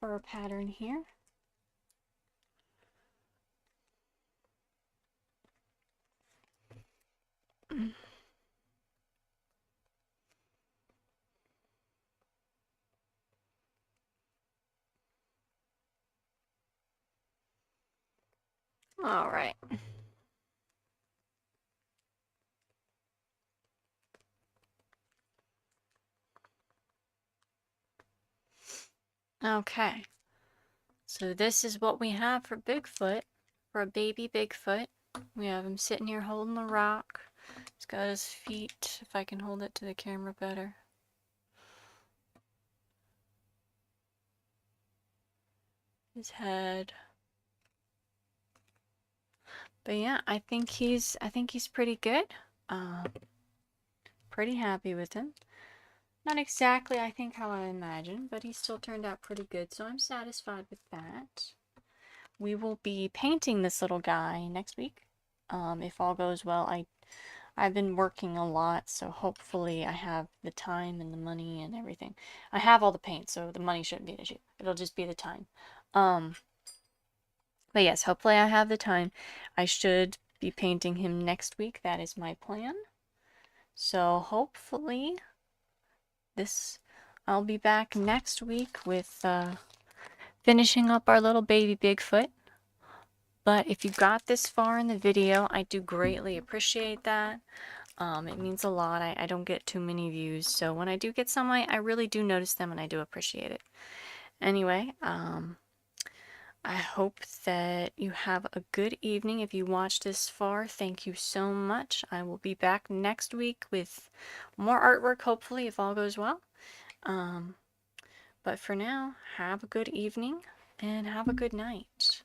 fur pattern here. Alright. Okay. So this is what we have for Bigfoot, for a baby Bigfoot. We have him sitting here holding the rock. He's got his feet, if I can hold it to the camera better. His head. But yeah, I think he's pretty good. Pretty happy with him. Not exactly, I think, how I imagined, but he still turned out pretty good, so I'm satisfied with that. We will be painting this little guy next week. If all goes well. I've been working a lot, so hopefully I have the time and the money and everything. I have all the paint, so the money shouldn't be an issue. It'll just be the time. But yes, hopefully I have the time. I should be painting him next week. That is my plan. So hopefully I'll be back next week with finishing up our little baby Bigfoot. But if you got this far in the video, I do greatly appreciate that. It means a lot. I don't get too many views, so when I do get some, I really do notice them and I do appreciate it. Anyway, I hope that you have a good evening. If you watched this far, thank you so much. I will be back next week with more artwork, hopefully, if all goes well. But for now, have a good evening and have a good night.